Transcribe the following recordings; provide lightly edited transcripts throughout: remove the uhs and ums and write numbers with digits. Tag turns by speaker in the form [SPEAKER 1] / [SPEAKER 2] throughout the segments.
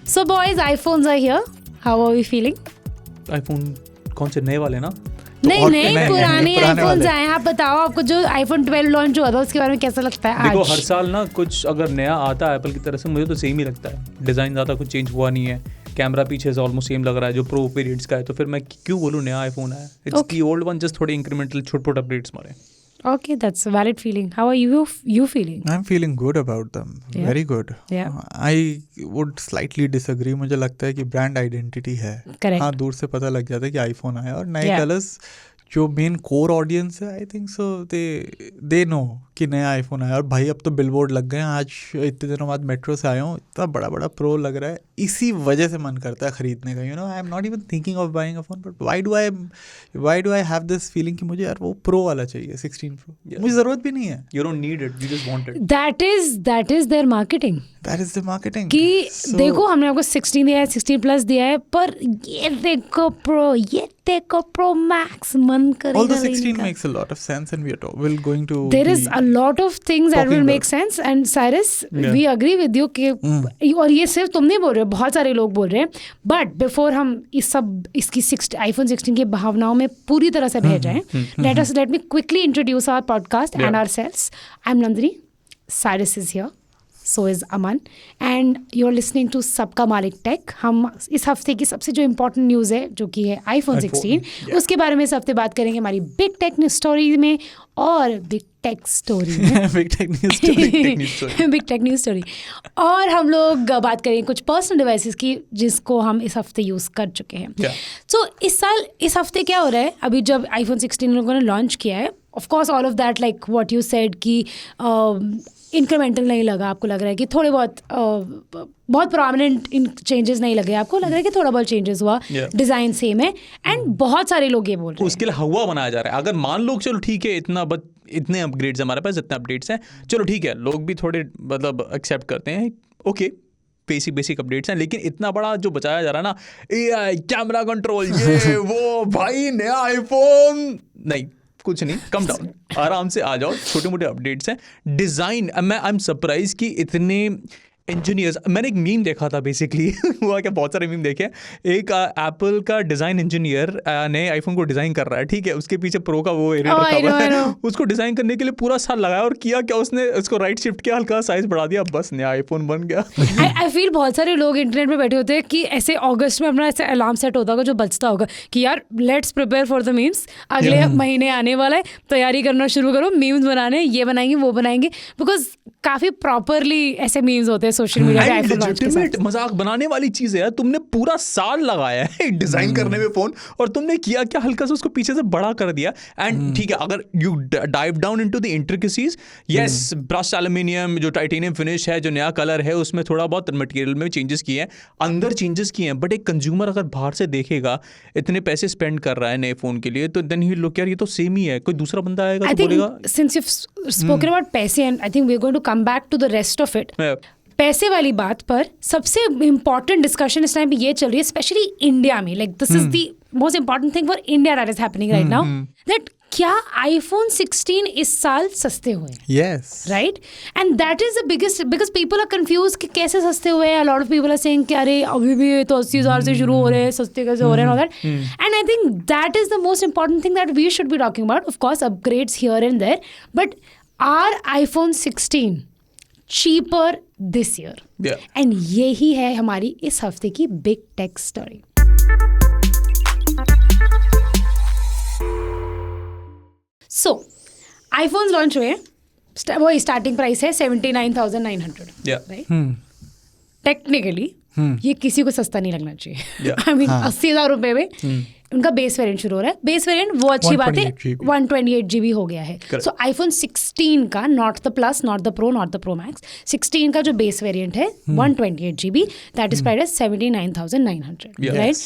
[SPEAKER 1] So boys, iPhones are here. How are we feeling?
[SPEAKER 2] iPhone कौन से नए वाले ना?
[SPEAKER 1] नहीं पुराने iPhones आए हैं. आप बताओ, आपको जो iPhone 12 लॉन्च हुआ था उसके बारे में कैसा लगता है आज?
[SPEAKER 2] देखो हर साल ना कुछ अगर नया आता है एप्पल की तरफ से, मुझे तो सेम ही लगता है. डिज़ाइन ज़्यादा कुछ चेंज हुआ नहीं है. कैमरा पीछे से ऑलमोस्ट सेम लग रहा है जो प्रो वेरिएंट्स का है. तो फिर मैं क्यों बोलूँ नया आईफोन है? It's the old one, just थोड़े इंक्रीमेंटल छोटे अपडेट्स मारे.
[SPEAKER 1] Okay, that's a valid feeling. How are you feeling?
[SPEAKER 3] I'm feeling good about them.
[SPEAKER 1] Yeah.
[SPEAKER 3] Very good.
[SPEAKER 1] Yeah.
[SPEAKER 3] I would slightly disagree. मुझे लगता है कि ब्रांड आइडेंटिटी है.
[SPEAKER 1] Correct.
[SPEAKER 3] हाँ, दूर से पता लग जाता है कि आईफोन आया और नए
[SPEAKER 1] Yeah.
[SPEAKER 3] कलर्स जो मेन कोर ऑडियंस है, I think so they know कि नया आईफोन आया. और भाई अब तो बिलबोर्ड लग गए हैं. आज इतने दिनों बाद मेट्रो से आया हूँ, इतना बड़ा बड़ा प्रो लग रहा है. इसी वजह से मन करता है खरीदने का. आई am not even thinking of buying a phone, but why do I have this feeling कि मुझे यार वो प्रो वाला चाहिए 16 प्रो. मुझे ज़रूरत भी नहीं है.
[SPEAKER 2] You don't need it, you just want it.
[SPEAKER 1] That is their marketing.
[SPEAKER 3] That is the marketing.
[SPEAKER 1] कि देखो हमने आपको 16 दिया है, 16 प्लस दिया है, पर ये देखो प्रो मैक्स मन करेगा.
[SPEAKER 3] Although 16 makes a lot of sense and we're going to
[SPEAKER 1] There is a lot of things that will make sense, and Cyrus, we agree with you कि और ये सिर्फ तुम नहीं बोल रहे हो, बहुत सारे लोग बोल रहे हैं. बट बिफोर हम इसकी iPhone 16 की भावनाओं में पूरी तरह से बह जाएं, let me quickly introduce our podcast and ourselves. I'm Nandini, Cyrus is here, so is Aman, and you're listening to सबका मालिक टेक. हम इस हफ्ते की सबसे जो इम्पोर्टेंट न्यूज़ है जो कि है iPhone 16, उसके बारे में इस हफ्ते बात करेंगे हमारी बिग टेक स्टोरी में और बिग टेक स्टोरी में
[SPEAKER 3] Big tech news story.
[SPEAKER 1] Big tech news story. और हम लोग बात करेंगे कुछ पर्सनल डिवाइसेस की जिसको हम इस हफ्ते यूज़ कर चुके हैं. सो इस हफ्ते क्या हो रहा है, अभी जब iPhone 16 लोगों ने लॉन्च किया है, of course all of that like what you said कि इंक्रीमेंटल नहीं लगा. आपको लग रहा है कि थोड़े बहुत प्रोमिनेंट चेंजेस नहीं लगे. आपको लग रहा है कि थोड़ा बहुत चेंजेस हुआ, डिज़ाइन सेम है, एंड बहुत सारे लोग ये बोल रहे हैं
[SPEAKER 2] उसके लिए हवा बनाया जा रहा है. अगर मान लो चलो ठीक है, इतने अपग्रेड्स हमारे पास, इतने अपडेट्स हैं, चलो ठीक है, लोग भी थोड़े मतलब एक्सेप्ट करते हैं, ओके बेसिक अपडेट्स हैं. लेकिन इतना बड़ा जो बचाया जा रहा है ना, AI कैमरा कंट्रोल, ये वो भाई नया आईफोन, नहीं कुछ नहीं, कम डाउन, आराम से आ जाओ. छोटे मोटे अपडेट्स हैं. डिज़ाइन, आई एम सरप्राइज कि इतने इंजीनियर्स. मैंने एक मीम देखा था बेसिकली हुआ क्या, बहुत सारे मीम देखे. एक एप्पल का डिज़ाइन इंजीनियर नए आईफोन को डिज़ाइन कर रहा है, ठीक है, उसके पीछे प्रो का वो एरिया रखा हुआ है. उसको डिज़ाइन करने के लिए पूरा साल लगाया और किया क्या उसने, उसको राइट शिफ्ट किया, हल्का साइज बढ़ा दिया, बस नया आईफोन बन गया.
[SPEAKER 1] आई फील बहुत सारे लोग इंटरनेट पे बैठे होते हैं कि ऐसे अगस्त में अपना ऐसे अलार्म सेट होता होगा जो बजता होगा कि यार let's prepare for the memes, अगले महीने आने वाला है, तैयारी करना शुरू करो, मीम्स बनाने, ये बनाएंगे वो बनाएंगे. बिकॉज काफ़ी प्रॉपरली ऐसे मीम्स होते हैं सोशल मीडिया पे आईफोन लॉन्च के साथ.
[SPEAKER 2] मजाक बनाने वाली चीज़ है. तुमने पूरा साल लगाया है डिज़ाइन करने में फ़ोन, और तुमने किया क्या, हल्का सा उसको पीछे से बड़ा कर दिया. एंड ठीक है, अगर you dive down into the intricacies, yes, brush aluminium, जो टाइटेनियम फिनिश है, जो नया कलर है, उसमें थोड़ा बहुत मटेरियल में चेंजेस किए हैं, अंदर चेंजेस किए हैं. बट एक कंज्यूमर अगर बाहर से देखेगा, इतने पैसे स्पेंड कर रहा है नए फ़ोन के लिए, तो देन ही लुक यार ये तो सेम ही है. कोई दूसरा बंदा आएगा तो बोलेगा.
[SPEAKER 1] Since you spoken about paise, and I think we are going to come back to the rest of it. पैसे वाली बात पर सबसे इम्पॉर्टेंट डिस्कशन इस टाइम पे ये चल रही है, स्पेशली इंडिया में. Like this is the most important thing for India that is happening right now, that क्या iPhone 16 इस साल सस्ते हुए.
[SPEAKER 3] Yes.
[SPEAKER 1] Right? And that is the biggest, because people are confused कि कैसे सस्ते हुए हैं. A lot of people are saying कि अरे अभी भी तो 80,000 से शुरू हो रहे हैं, सस्ते कैसे हो रहे हैं, all that. And I think that is the most important thing that we should be talking about. Of course, upgrades here and there, but are iPhone 16 cheaper this year?
[SPEAKER 2] Yeah.
[SPEAKER 1] And यही है हमारी इस हफ्ते की big tech story. सो iPhones launch हुए, वो starting price है 79,900, right. Technically ये किसी को सस्ता नहीं लगना चाहिए. आई मीन 80,000 रुपये में उनका बेस वेरिएंट शुरू हो रहा है. बेस वेरिएंट वो अच्छी बात है, 128 GB हो गया है. सो iPhone 16 का, not the plus, not the pro, not the pro max, 16 का जो बेस वेरिएंट है 128 GB, that is priced eight 79,900, right.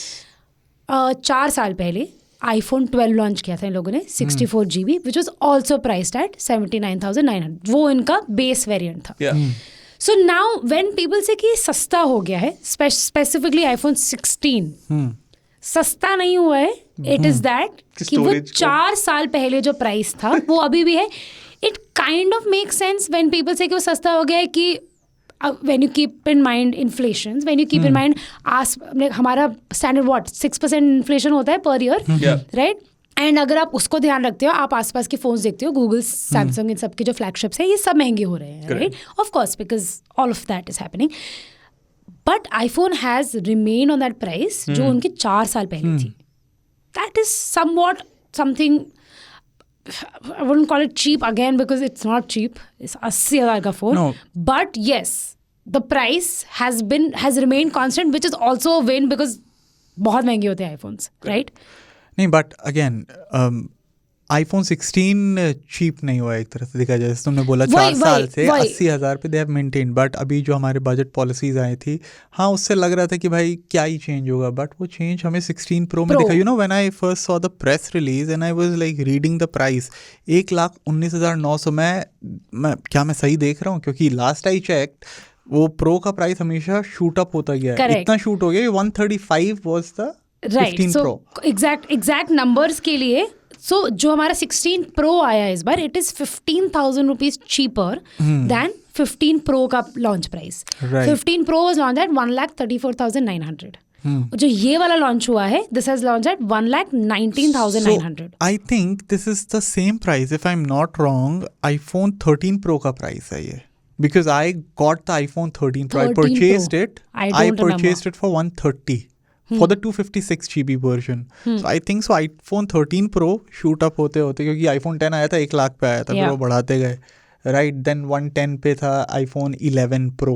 [SPEAKER 1] 4 साल पहले iPhone 12 लॉन्च किया था इन लोगों ने, 64 GB, which was also priced eight 79,900. वो इनका बेस वेरिएंट था. सो नाउ व्हेन पीपल से कि सस्ता हो गया है, स्पेसिफिकली iPhone 16 सस्ता नहीं हुआ है. इट इज दैट कि वो 4 साल पहले जो प्राइस था वो अभी भी है. It kind of make sense when people से कि वो सस्ता हो गया है कि when you keep in mind inflations, when you keep in mind हमारा standard what 6% inflation होता है per year, right? एंड अगर आप उसको ध्यान रखते हो, आप आसपास के फोन्स देखते हो, गूगल, सैमसंग, इन सब के जो फ्लैगशिप्स हैं, ये सब महंगे हो रहे हैं, right? Of course, because all of that is happening. But iPhone has remain on that price जो उनके 4 साल पहले थी. That is somewhat something, I wouldn't call it cheap again because it's not cheap. It's 80,000 का phone.
[SPEAKER 3] No.
[SPEAKER 1] But yes, the price has remained constant, which is also a win because बहुत महंगे होते हैं iPhones, right?
[SPEAKER 3] नहीं, but again iPhone 16 cheap नहीं हुआ एक तरह से देखा जाए. तुमने बोला 4 साल से 80,000 पे दे हैव मेंटेन. बट अभी जो हमारे बजट पॉलिसीज आई थी, हाँ, उससे लग रहा था कि भाई क्या ही चेंज होगा. बट वो चेंज हमें 16 प्रो में दिखा. You know, when I first saw the press release and I was like reading the price, 1,19,900 में क्या मैं सही देख रहा हूँ? क्योंकि लास्ट आई चेक्ड वो प्रो का प्राइस हमेशा शूट अप होता गया. इतना शूट हो गया, 135 was the 15 Pro.
[SPEAKER 1] Exact numbers के लिए, सो जो हमारा 16 Pro आया इस बार, it is 15,000 rupees cheaper than 15 Pro का launch price. 15 Pro was launch at 1,34,900. जो ये वाला लॉन्च हुआ है, this has launch at 1,19,900.
[SPEAKER 3] I think this is the same price, if I am not wrong. IPhone 13 Pro का price है ये. Because I got the iPhone 13 Pro. I purchased it. I purchased it for 130 for the 256 GB version. So I think so iPhone 13 Pro shoot up होते होते, क्योंकि iPhone 10 आया था 1 लाख पे आया था, फिर वो बढ़ाते गए, right? Then 110 पे था iPhone 11 Pro.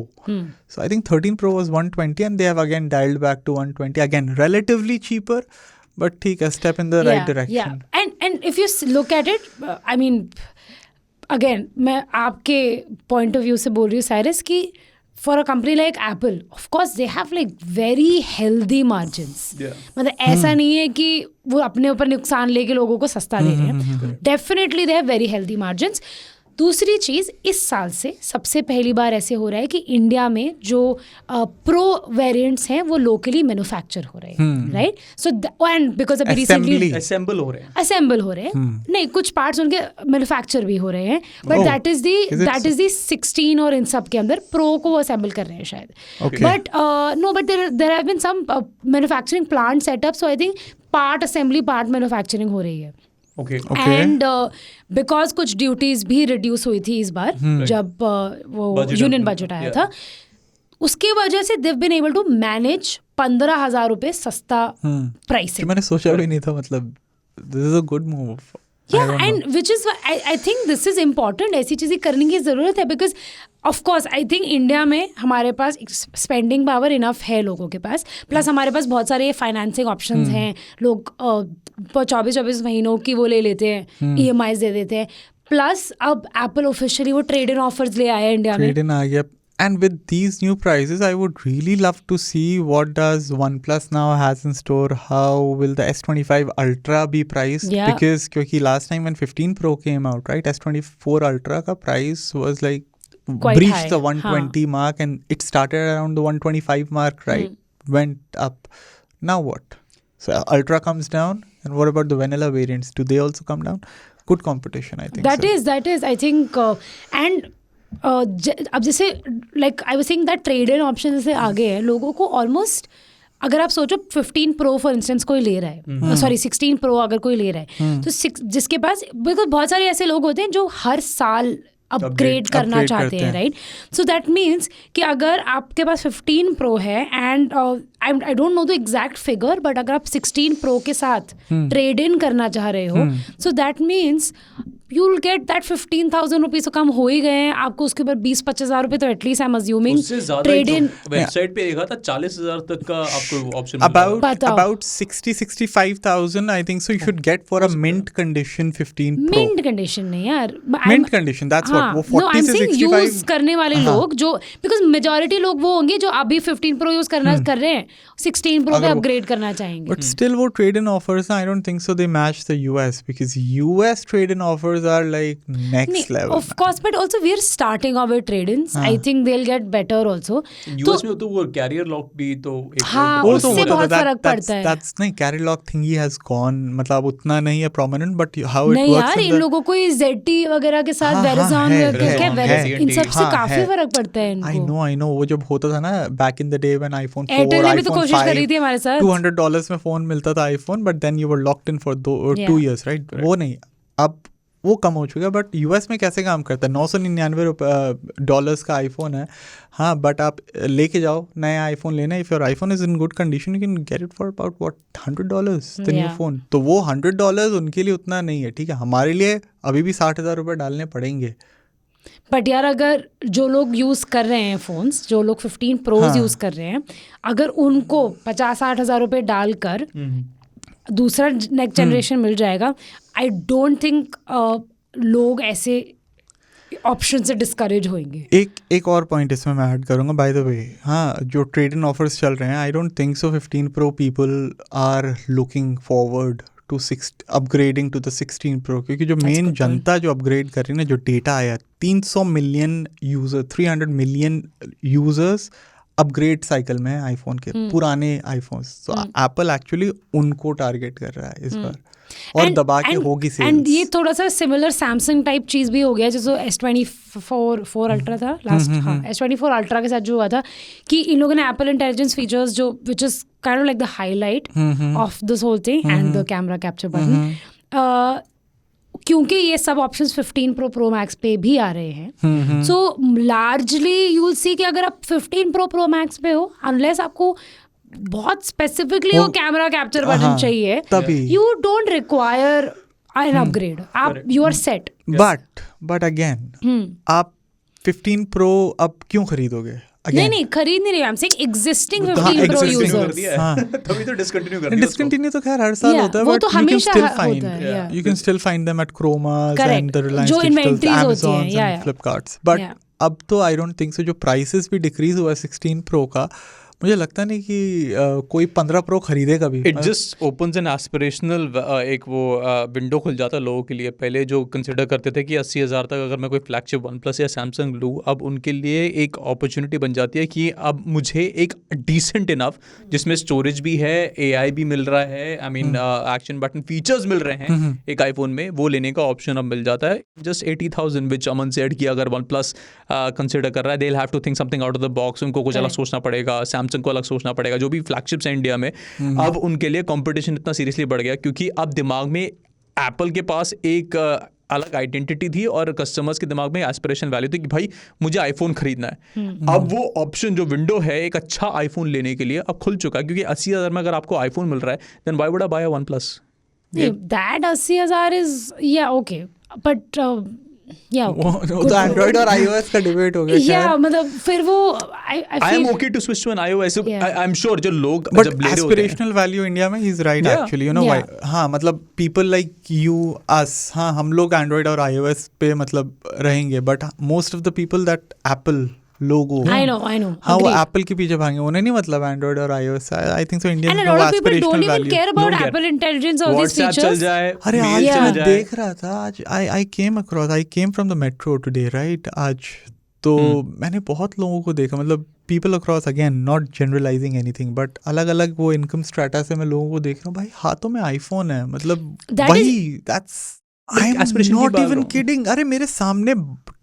[SPEAKER 3] So I think 13 Pro was 120 and they have again dialed back to 120. Again, relatively cheaper, but ठीक है, step in the right direction.
[SPEAKER 1] Yeah. And if you look at it, I mean, again मैं आपके point of view से बोल रही हूँ Cyrus, कि for a company like Apple, of course they have like very healthy margins. मतलब ऐसा नहीं है कि वो अपने ऊपर नुकसान लेके लोगों को सस्ता दे रहे हैं. Definitely they have very healthy margins. दूसरी चीज़, इस साल से सबसे पहली बार ऐसे हो रहा है कि इंडिया में जो प्रो वेरिएंट्स हैं वो लोकली मैन्युफैक्चर हो रहे हैं, राइट? सो एंड बिकॉज अभी रिसेंटली असेंबल हो रहे हैं. नहीं, कुछ पार्ट्स उनके मैन्युफैक्चर भी हो रहे हैं, बट दैट इज दी 16 और इन सब के अंदर प्रो को वो असेंबल कर रहे हैं शायद. But no, but there have been some manufacturing plant setup. So I think part assembly, part manufacturing हो रही है. एंड बिकॉज कुछ ड्यूटीज भी रिड्यूस हुई थी इस बार जब वो यूनियन बजट आया था, उसकी वजह से they've been able to manage 15,000 रुपए सस्ता प्राइस.
[SPEAKER 3] मैंने सोचा भी नहीं था. मतलब this is a good move.
[SPEAKER 1] Yeah, and which is I think this is important. ऐसी चीज़ें करने की ज़रूरत है, because of course I think India में हमारे पास स्पेंडिंग पावर इनफ है लोगों के पास, प्लस हमारे पास बहुत सारे फाइनेंसिंग ऑप्शंस हैं. लोग 24 महीनों की वो ले लेते हैं, EMIs दे देते हैं. प्लस अब एप्पल ऑफिशियली वो ट्रेड इन ऑफर्स ले आया इंडिया में.
[SPEAKER 3] ट्रेड इन आ गया. And with these new prices, I would really love to see what does OnePlus now has in store. How will the S25 Ultra be priced?
[SPEAKER 1] Yeah.
[SPEAKER 3] Because क्योंकि last time when 15 Pro came out, right, S24 Ultra का price was like
[SPEAKER 1] quite
[SPEAKER 3] breached
[SPEAKER 1] high.
[SPEAKER 3] the 120 mark, and it started around the 125 mark, right? Went up. Now what? So Ultra comes down, and what about the vanilla variants? Do they also come down? Good competition, I think.
[SPEAKER 1] That is I think and अब जैसे like I was saying that trade in option जैसे आगे है, लोगों को almost, अगर आप सोचो 15 Pro फॉर इंस्टेंस कोई ले रहा है, सॉरी 16 Pro अगर कोई ले रहा है, तो जिसके पास, बिकॉज बहुत सारे ऐसे लोग होते हैं जो हर साल अपग्रेड करना चाहते हैं, राइट? सो दैट मीन्स कि अगर आपके पास 15 Pro है and I don't know the exact figure, but अगर आप 16 Pro के साथ ट्रेड इन करना चाह रहे हो, so that means you will get that 15,000 rupees तो कम हो ही गए हैं. आपको उसके ऊपर 20-25,000 रुपए तो at least I am assuming trade in.
[SPEAKER 2] Website पे देखा था 40,000 तक का आपको option.
[SPEAKER 3] About 60-65,000 I think so you should get for a mint condition 15 Pro.
[SPEAKER 1] Mint condition नहीं यार,
[SPEAKER 3] mint condition, that's what वो 40 से 65
[SPEAKER 1] यूज करने वाले लोग जो, बिकॉज मेजॉरिटी लोग वो होंगे जो अभी 15 Pro यूज करना कर रहे हैं, 16 Pro पे अपग्रेड करना चाहेंगे.
[SPEAKER 3] But still वो trade in offers, I don't think so they match the US, because US trade in offers stores are like next level.
[SPEAKER 1] Of course, but also we are starting our trade-ins. I think they'll get better also.
[SPEAKER 2] US में तो वो career lock भी तो एक
[SPEAKER 1] हाँ,
[SPEAKER 3] वो
[SPEAKER 1] उससे
[SPEAKER 3] होता
[SPEAKER 1] बहुत
[SPEAKER 3] था,
[SPEAKER 1] फर्क पड़ता है।
[SPEAKER 3] that's नहीं, carry lock thingy has gone, मतलब उतना नहीं है prominent, but how it
[SPEAKER 1] नहीं
[SPEAKER 3] works
[SPEAKER 1] यार,
[SPEAKER 3] in
[SPEAKER 1] इन
[SPEAKER 3] the
[SPEAKER 1] लोगों को ये ZT वगैरह के साथ
[SPEAKER 3] हाँ,
[SPEAKER 1] Verizon
[SPEAKER 3] है,
[SPEAKER 1] क्या
[SPEAKER 3] है,
[SPEAKER 1] इन सब से
[SPEAKER 3] हाँ,
[SPEAKER 1] काफी
[SPEAKER 3] है।
[SPEAKER 1] फर्क पड़ता है इनको।
[SPEAKER 3] I know वो जब होता था ना back in the day when iPhone 4,
[SPEAKER 1] Airtel ने भी तो
[SPEAKER 3] iPhone
[SPEAKER 1] कोशिश
[SPEAKER 3] 5,
[SPEAKER 1] करी थी हमारे साथ।
[SPEAKER 3] $200 में फोन मिलता था iPhone, but then you were locked in for 2
[SPEAKER 1] Yeah.
[SPEAKER 3] years, right? वो नहीं, अब वो कम हो चुका है। बट यूएस में कैसे काम करता है, $999 का आईफोन है, हाँ, बट आप लेके जाओ नया आईफोन लेना, if your iPhone is in good condition you can get it for about $100 the new phone. तो वो $100 उनके लिए उतना नहीं है, ठीक है, हमारे लिए अभी भी 60,000 रुपये डालने पड़ेंगे।
[SPEAKER 1] बट यार अगर जो लोग यूज़ कर रहे हैं फ़ोन्स, जो लोग 15 प्रोज यूज़ कर रहे हैं, अगर उनको 50-60 हज़ार रुपये डालकर दूसरा नेक्स्ट जनरेशन मिल जाएगा, आई डोंट थिंक लोग ऐसे ऑप्शन से डिस्करेज होंगे।
[SPEAKER 3] एक और पॉइंट इसमें मैं ऐड करूंगा, बाय द वे, हाँ, जो ट्रेड इन ऑफर्स चल रहे हैं, I don't think so 15 Pro people are looking forward to upgrading to the 16 Pro, क्योंकि जो मेन जनता जो अपग्रेड कर रही है ना, जो डेटा आया 300 million user, 300 million users upgrade cycle में है आईफोन के, पुराने आईफोन्स। तो एप्पल एक्चुअली उनको टारगेट कर रहा है इस बार, और दबा के होगी सेल्स।
[SPEAKER 1] एंड ये थोड़ा सा सिमिलर सैमसंग टाइप चीज़ भी हो गया, जैसे S24 अल्ट्रा था लास्ट, हाँ, S24 अल्ट्रा के साथ जो हुआ था कि इन लोगों ने एप्पल इंटेलिजेंस फीचर्स जो which is kind of like the highlight of this whole thing and the camera capture button, क्योंकि ये सब ऑप्शंस 15 Pro Max पे भी आ रहे हैं, सो लार्जली यू विल सी कि अगर आप 15 Pro Max पे हो, अनलेस आपको बहुत स्पेसिफिकली वो कैमरा कैप्चर बटन चाहिए, you don't require an upgrade, आप you are set.
[SPEAKER 3] But again आप 15 Pro अब क्यों खरीदोगे?
[SPEAKER 1] नहीं खरीद नहीं रही, I am saying existing 15 Pro users.
[SPEAKER 2] तभी तो डिसकंटिन्यू कर दिया।
[SPEAKER 3] डिसकंटिन्यू तो खैर हर साल होता है,
[SPEAKER 1] वो
[SPEAKER 3] बट
[SPEAKER 1] तो हमेशा होता है,
[SPEAKER 3] you can still find them at Chromas and the Reliance
[SPEAKER 1] जो
[SPEAKER 3] Digitals,
[SPEAKER 1] inventories होती हैं,
[SPEAKER 3] Amazons and Flipkarts, but अब तो आई डोंट थिंक सो, जो प्राइसेस भी डिक्रीज हुआ है 16 Pro का, मुझे लगता नहीं कि कोई 15 Pro खरीदेगा भी।
[SPEAKER 2] It just opens N aspirational एक वो विंडो खुल जाता है लोगों के लिए। पहले जो कंसिडर करते थे कि 80,000 तक अगर मैं कोई फ्लैगशिप OnePlus या सैमसंग लूँ, अब उनके लिए एक अपॉर्चुनिटी बन जाती है कि अब मुझे एक डिसेंट इनफ, जिसमें स्टोरेज भी है, AI भी मिल रहा है, I mean action button features मिल रहे हैं एक आईफोन में, वो लेने का ऑप्शन अब मिल जाता है। जस्ट 80,000 विच अमन सेड कि अगर OnePlus कंसिडर कर रहा है, they will have to think something out of the box, उनको कुछ अलग सोचना पड़ेगा, सैमसंग को अलग सोचना पड़ेगा, जो भी फ्लैगशिप्स हैं इंडिया में। अब उनके लिए कंपटीशन इतना सीरियसली बढ़ गया क्योंकि अब दिमाग में एप्पल के पास एक अलग आइडेंटिटी थी और कस्टमर्स के दिमाग में एस्पिरेशन वैल्यू थी कि भाई मुझे आईफोन खरीदना है। अब वो ऑप्शन जो विंडो है एक अच्छा आईफोन लेने के लिए अब खुल चुका है, क्योंकि 80,000 में अगर आपको आईफोन मिल रहा है, then why would I buy a OnePlus?
[SPEAKER 1] That 80,000 is या ओके, बट
[SPEAKER 3] तो एंड्रॉइड और iOS का डिबेट हो गया,
[SPEAKER 1] मतलब फिर वो
[SPEAKER 2] I am okay to switch to an iOS, I am sure जो लोग
[SPEAKER 3] बट
[SPEAKER 2] जब ले रहे होते हैं,
[SPEAKER 3] एस्पिरेशनल वैल्यू इंडिया में, he is right actually, you know why, हाँ, मतलब पीपल लाइक यू अस, हाँ, हम लोग एंड्रॉइड और iOS पे मतलब रहेंगे, but most of the people that Apple logo,
[SPEAKER 1] I know,
[SPEAKER 3] हाँ, वो एप्पल के पीछे भागेंगे, उन्हें नहीं मतलब एंड्रॉइड और iOS। I think so Indian
[SPEAKER 1] and a lot of people don't even care about Apple Intelligence, all these
[SPEAKER 2] WhatsApp चल
[SPEAKER 1] features.
[SPEAKER 2] जाए,
[SPEAKER 3] अरे
[SPEAKER 2] mail
[SPEAKER 3] आज
[SPEAKER 2] चल
[SPEAKER 3] मैं
[SPEAKER 2] जाए।
[SPEAKER 3] देख रहा था, आज I came from the metro today, right, आज तो मैंने बहुत लोगों को देखा, मतलब people across, again not generalising anything, but अलग अलग वो इनकम स्ट्रेटा से मैं लोगों को देख रहा हूँ, भाई हाथों में आईफोन है, मतलब वही, that's I am not even kidding. अरे मेरे सामने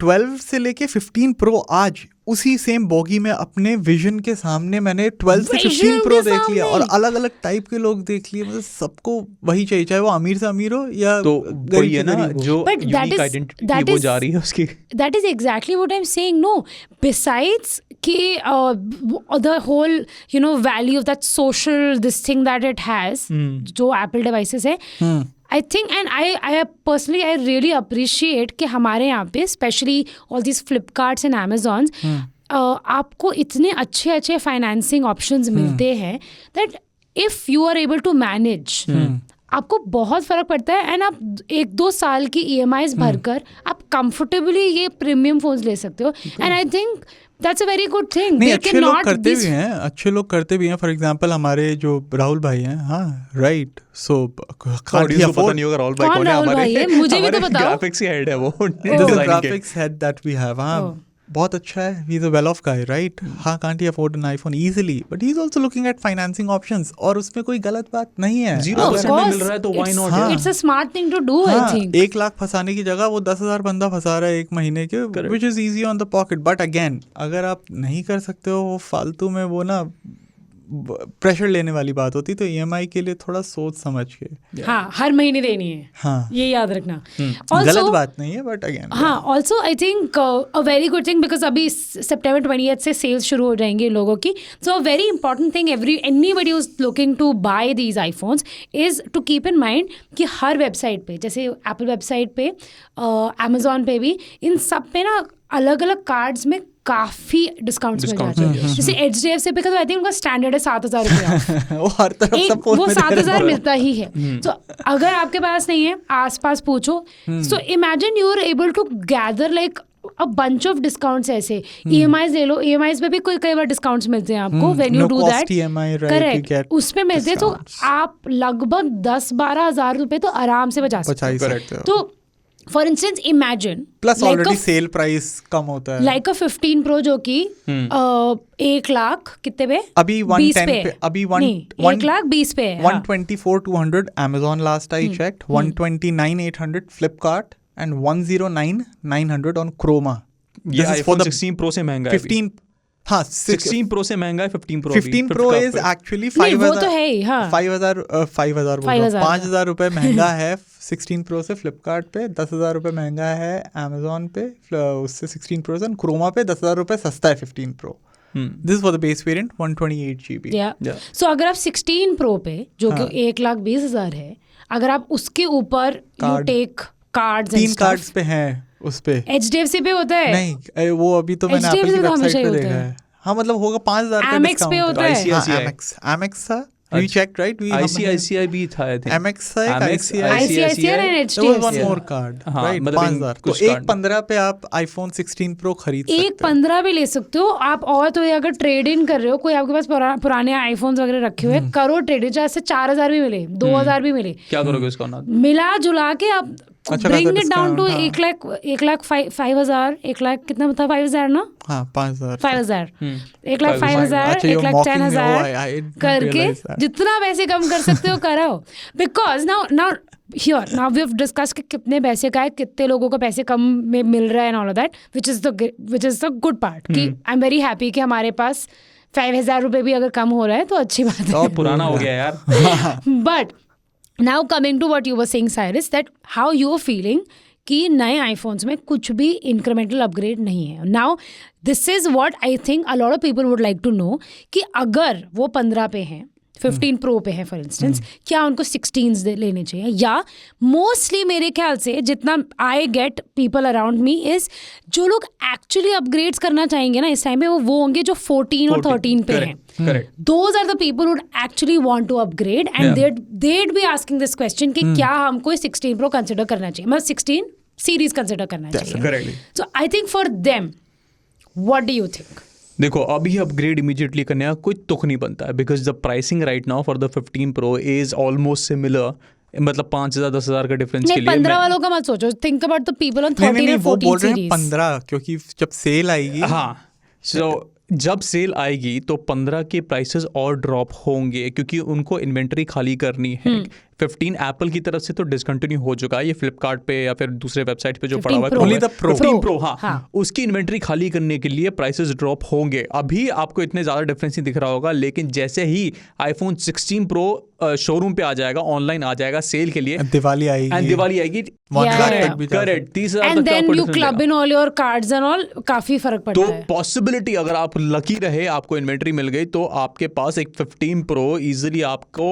[SPEAKER 3] 12 से लेके 15 Pro आज उसी सेम बॉगी में अपने विजन के सामने मैंने 12 से 15 Pro देख लिया, और अलग अलग टाइप के लोग देख लिए, मतलब सबको वही चाहिए, चाहे वो अमीर से अमीर हो या
[SPEAKER 2] तो वही है ना,
[SPEAKER 3] गरीब।
[SPEAKER 2] जो यूनिक आइडेंटिटी वो जा रही है उसकी।
[SPEAKER 1] That is exactly what I'm saying. No, besides कि the whole value of that social this thing that it has, जो Apple devices है, I think, and I personally I really appreciate कि हमारे यहाँ पे especially all these Flipkarts and Amazons, आपको इतने अच्छे फाइनेंसिंग ऑप्शंस मिलते हैं that if you are able to manage आपको बहुत फर्क पड़ता है एंड आप 1-2 साल की EMIs भरकर आप कंफर्टेबली ये प्रीमियम फोन्स ले सकते हो and I think that's a very good thing.
[SPEAKER 3] नहीं, अच्छे लोग करते भी हैं, अच्छे लोग करते भी हैं. फॉर एग्जांपल हमारे जो राहुल भाई हैं, हाँ राइट, सो
[SPEAKER 2] पता नहीं होगा राहुल भाई कौन है. हमारे
[SPEAKER 1] मुझे भी तो बताओ.
[SPEAKER 2] ग्राफिक्स की हेड है वो.
[SPEAKER 3] Graphics head that we have. हाँ बहुत अच्छा है. He is a well off guy, right. हाँ, can't he afford an iPhone easily, but he is also looking at financing options. और उसमें कोई गलत बात नहीं है.
[SPEAKER 2] 0% में मिल रहा है तो why not.
[SPEAKER 1] It's a smart thing to do. I think
[SPEAKER 3] 1 lakh फंसाने की जगह वो 10,000 बंदा फंसा रहा है एक महीने के, which is easy on the pocket. But again, अगर आप नहीं कर सकते हो वो फालतू में वो ना प्रेशर लेने वाली बात होती, तो EMI के लिए थोड़ा सोच समझ के.
[SPEAKER 1] हाँ, हर महीने देनी है.
[SPEAKER 3] हाँ,
[SPEAKER 1] ये याद रखना.
[SPEAKER 3] गलत बात नहीं है, बट अगेन
[SPEAKER 1] हाँ, also I think a very good thing, because अभी September 20th से सेल्स शुरू हो जाएंगे लोगों की. So a very important thing anybody who is looking to buy these iPhones is to keep in mind कि हर वेबसाइट पे, जैसे एप्पल वेबसाइट पे, Amazon पे भी, इन सब पे ना अलग अलग कार्ड्स में काफी डिस्काउंट्स मिल जाते हैं. जैसे HDFC पे का तो आई थिंक उनका स्टैंडर्ड है 7,000 रुपये.
[SPEAKER 3] वो हर तरफ सब
[SPEAKER 1] वो 7,000 मिलता ही है. तो अगर आपके पास नहीं है, आसपास पूछो. So imagine you are able to gather like a bunch of discounts. ऐसे EMIs ले लो. EMIs पे भी कई बार डिस्काउंट्स मिलते हैं आपको when you do that. Correct, उसमें मिलते हैं. तो आप लगभग 10-12 हज़ार रुपये तो आराम से बचा सकते हो. तो for instance imagine,
[SPEAKER 3] plus already sale price कम होता है.
[SPEAKER 1] लाइक अ 15 Pro जो कि 1 लाख कितने पे,
[SPEAKER 3] अभी 110 पे, अभी
[SPEAKER 1] 1,20,000 पे है.
[SPEAKER 3] 124,200 Amazon last I checked, 129,800 Flipkart and 109,900 on Chroma.
[SPEAKER 2] ये iPhone 16 Pro से महंगा है.
[SPEAKER 3] 15 हाँ
[SPEAKER 2] 16 Pro से महंगा है 15 Pro.
[SPEAKER 3] 15 Pro is actually 5,000.
[SPEAKER 1] वो तो है ही. हाँ,
[SPEAKER 3] 5,000 रुपए महंगा है 16 Pro से Flipkart पे. 10,000 रुपए महंगा है Amazon पे उससे 16 Pro से. Chroma पे 10,000 रुपए सस्ता है 15 Pro. This is for the base variant 128 GB.
[SPEAKER 1] So अगर आप 16 Pro पे, जो कि 1,20,000 है, अगर आप उसके ऊपर you take cards and
[SPEAKER 3] 3
[SPEAKER 1] stuff,
[SPEAKER 3] cards पे हैं उस पे.
[SPEAKER 1] HDFC पे होता है.
[SPEAKER 3] नहीं, वो अभी तो मैंने आपकी वेबसाइट पे देखा है. हाँ, मतलब होगा 5,000 का
[SPEAKER 1] Amex
[SPEAKER 3] डिस्काउंट
[SPEAKER 1] पे होता है.
[SPEAKER 3] Amex था. We checked, right?
[SPEAKER 2] ICICI भी था, I think.
[SPEAKER 3] Amex था,
[SPEAKER 1] ICICI and HDFC.
[SPEAKER 3] There was one more card, right?
[SPEAKER 2] मतलब
[SPEAKER 3] 5,000. तो 1,15 पे आप iPhone 16 Pro खरीद सकते हो.
[SPEAKER 1] 1,15 भी ले सकते हो आप. और तो ये अगर ट्रेड इन कर रहे हो, कोई आपके पास पुराने आईफोन्स वगैरह रखे हुए, करो ट्रेड इन. चाहे 4,000 भी मिले, 2,000 भी मिले,
[SPEAKER 2] क्या करोगे उसका ना?
[SPEAKER 1] मिला जुला के आप bring it down to 1,05,000. 1 lakh कितना था? 5,000 ना?
[SPEAKER 3] हाँ, 5,000.
[SPEAKER 1] 5,000. 1,05,000, 1,10,000 करके जितना पैसे कम कर सकते हो कराओ. Because now we have discuss कि कितने पैसे का है, कितने लोगों को पैसे कम में मिल रहा है and all of that, which is the good part. कि आई एम वेरी हैप्पी कि हमारे पास 5,000 रुपये भी अगर कम हो रहा है तो अच्छी बात है.
[SPEAKER 2] पुराना हो गया यार.
[SPEAKER 1] But now coming to what you were saying Cyrus, that how you are feeling कि नए आईफोन्स में कुछ भी इंक्रीमेंटल अपग्रेड नहीं है. Now this is what I think a lot of people would like to know कि अगर वो 15 पे हैं, 15 Pro पे है फॉर इंस्टेंस, क्या उनको 16s लेने चाहिए? या मोस्टली मेरे ख्याल से जितना I get people around me is जो लोग एक्चुअली अपग्रेड्स करना चाहेंगे ना इस टाइम पे, वो होंगे जो 14 और 13 पे हैं. Those are the people who actually want to upgrade and they'd be asking this question कि क्या हमको 16 Pro कंसिडर करना चाहिए, मतलब 16 सीरीज कंसिडर करना चाहिए. So I think for them, what do you think?
[SPEAKER 2] देखो, अभी अपग्रेड इमीडिएटली करने का कोई तुक नहीं बनता है, because the pricing right now for the 15 Pro is almost similar. मतलब 5,000 10,000 का डिफरेंस के लिए
[SPEAKER 1] 15 वालों का मत सोचो. Think about the people on 13 और 14 सीरीज.
[SPEAKER 3] 15 क्योंकि जब सेल आएगी.
[SPEAKER 2] हाँ, सो जब सेल आएगी तो 15 के प्राइसेस और ड्रॉप होंगे क्योंकि उनको इन्वेंटरी खाली करनी है. 15 एप्पल की तरफ से तो डिसकंटिन्यू हो चुका है, ये फ्लिपकार्ट पे या फिर दूसरे वेबसाइट पे जो पड़ा हुआ है. 15 Pro, हाँ, उसकी इन्वेंटरी खाली करने के लिए प्राइसेस ड्रॉप होंगे. अभी आपको इतने ज़्यादा डिफरेंस नहीं दिख रहा होगा, लेकिन जैसे ही iPhone 16 Pro शोरूम पे आ जाएगा, ऑनलाइन आ जाएगा सेल के लिए, दिवाली आएगी correct 30,000
[SPEAKER 1] and then you club in all your cards and all, काफी फर्क पड़ता है.
[SPEAKER 2] तो पॉसिबिलिटी, अगर आप लकी रहे, आपको इन्वेंटरी मिल गई, तो आपके पास एक 15 Pro इजीली आपको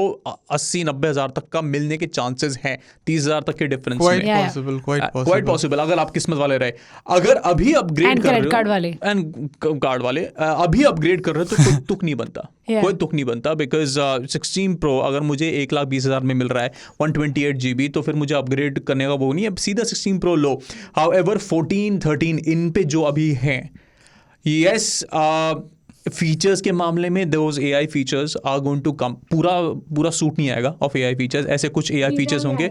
[SPEAKER 2] 80-90 हज़ार तक पक्का मिलने के चांसेस हैं 30,000 तक के डिफरेंस
[SPEAKER 3] क्वाइट
[SPEAKER 2] में।
[SPEAKER 3] पॉसिबल,
[SPEAKER 2] क्वाइट पॉसिबल अगर आप किस्मत वाले रहे। अगर अभी अपग्रेड
[SPEAKER 1] And
[SPEAKER 2] कर रहे
[SPEAKER 1] credit
[SPEAKER 2] हो
[SPEAKER 1] card वाले।
[SPEAKER 2] एंड कार्ड वाले अभी अपग्रेड कर रहे हो तो कोई तुक नहीं बनता कोई तुक नहीं बनता बिकॉज 16 Pro अगर मुझे 1,20,000 में मिल रहा है 128 GB तो फिर मुझे अपग्रेड करने का वो नहीं है, सीधा 16 Pro लो। हाउएवर 14, 13 इन पे जो अभी हैं, यस फीचर्स के मामले में those AI features are going to come, पूरा सूट नहीं आएगा ऑफ AI फीचर्स। ऐसे कुछ AI फीचर्स होंगे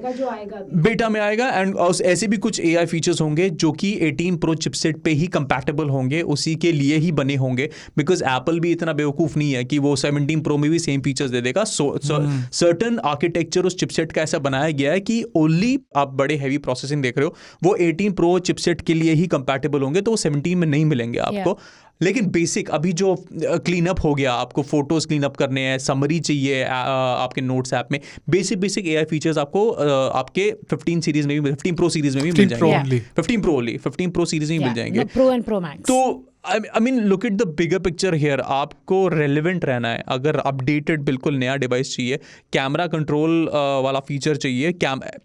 [SPEAKER 2] बेटा में आएगा एंड ऐसे भी कुछ AI फीचर्स होंगे जो कि 18 Pro चिपसेट पे ही कंपैटिबल होंगे, उसी के लिए ही बने होंगे। बिकॉज एप्पल भी इतना बेवकूफ़ नहीं है कि वो 17 Pro में भी सेम फीचर्स दे देगा। सर्टन आर्किटेक्चर उस चिपसेट का ऐसा बनाया गया है कि ओनली आप बड़े हैवी प्रोसेसिंग देख रहे हो वो 18 Pro चिपसेट के लिए ही कंपैटिबल होंगे, तो वो 17 में नहीं मिलेंगे आपको। लेकिन बेसिक अभी जो क्लीन अप हो गया, आपको फोटोज क्लीन अप करने हैं, समरी चाहिए आपके नोट्स ऐप में, बेसिक AI फीचर्स आपको आपके 15 सीरीज में भी, 15 Pro सीरीज में भी मिल जाएंगे। 15 Pro सीरीज में मिल जाएंगे।
[SPEAKER 1] Pro and Pro Max।
[SPEAKER 2] तो I mean look at the bigger picture here. आपको रेलिवेंट रहना है, अगर अपडेटेड बिल्कुल नया डिवाइस चाहिए, कैमरा कंट्रोल वाला फीचर चाहिए।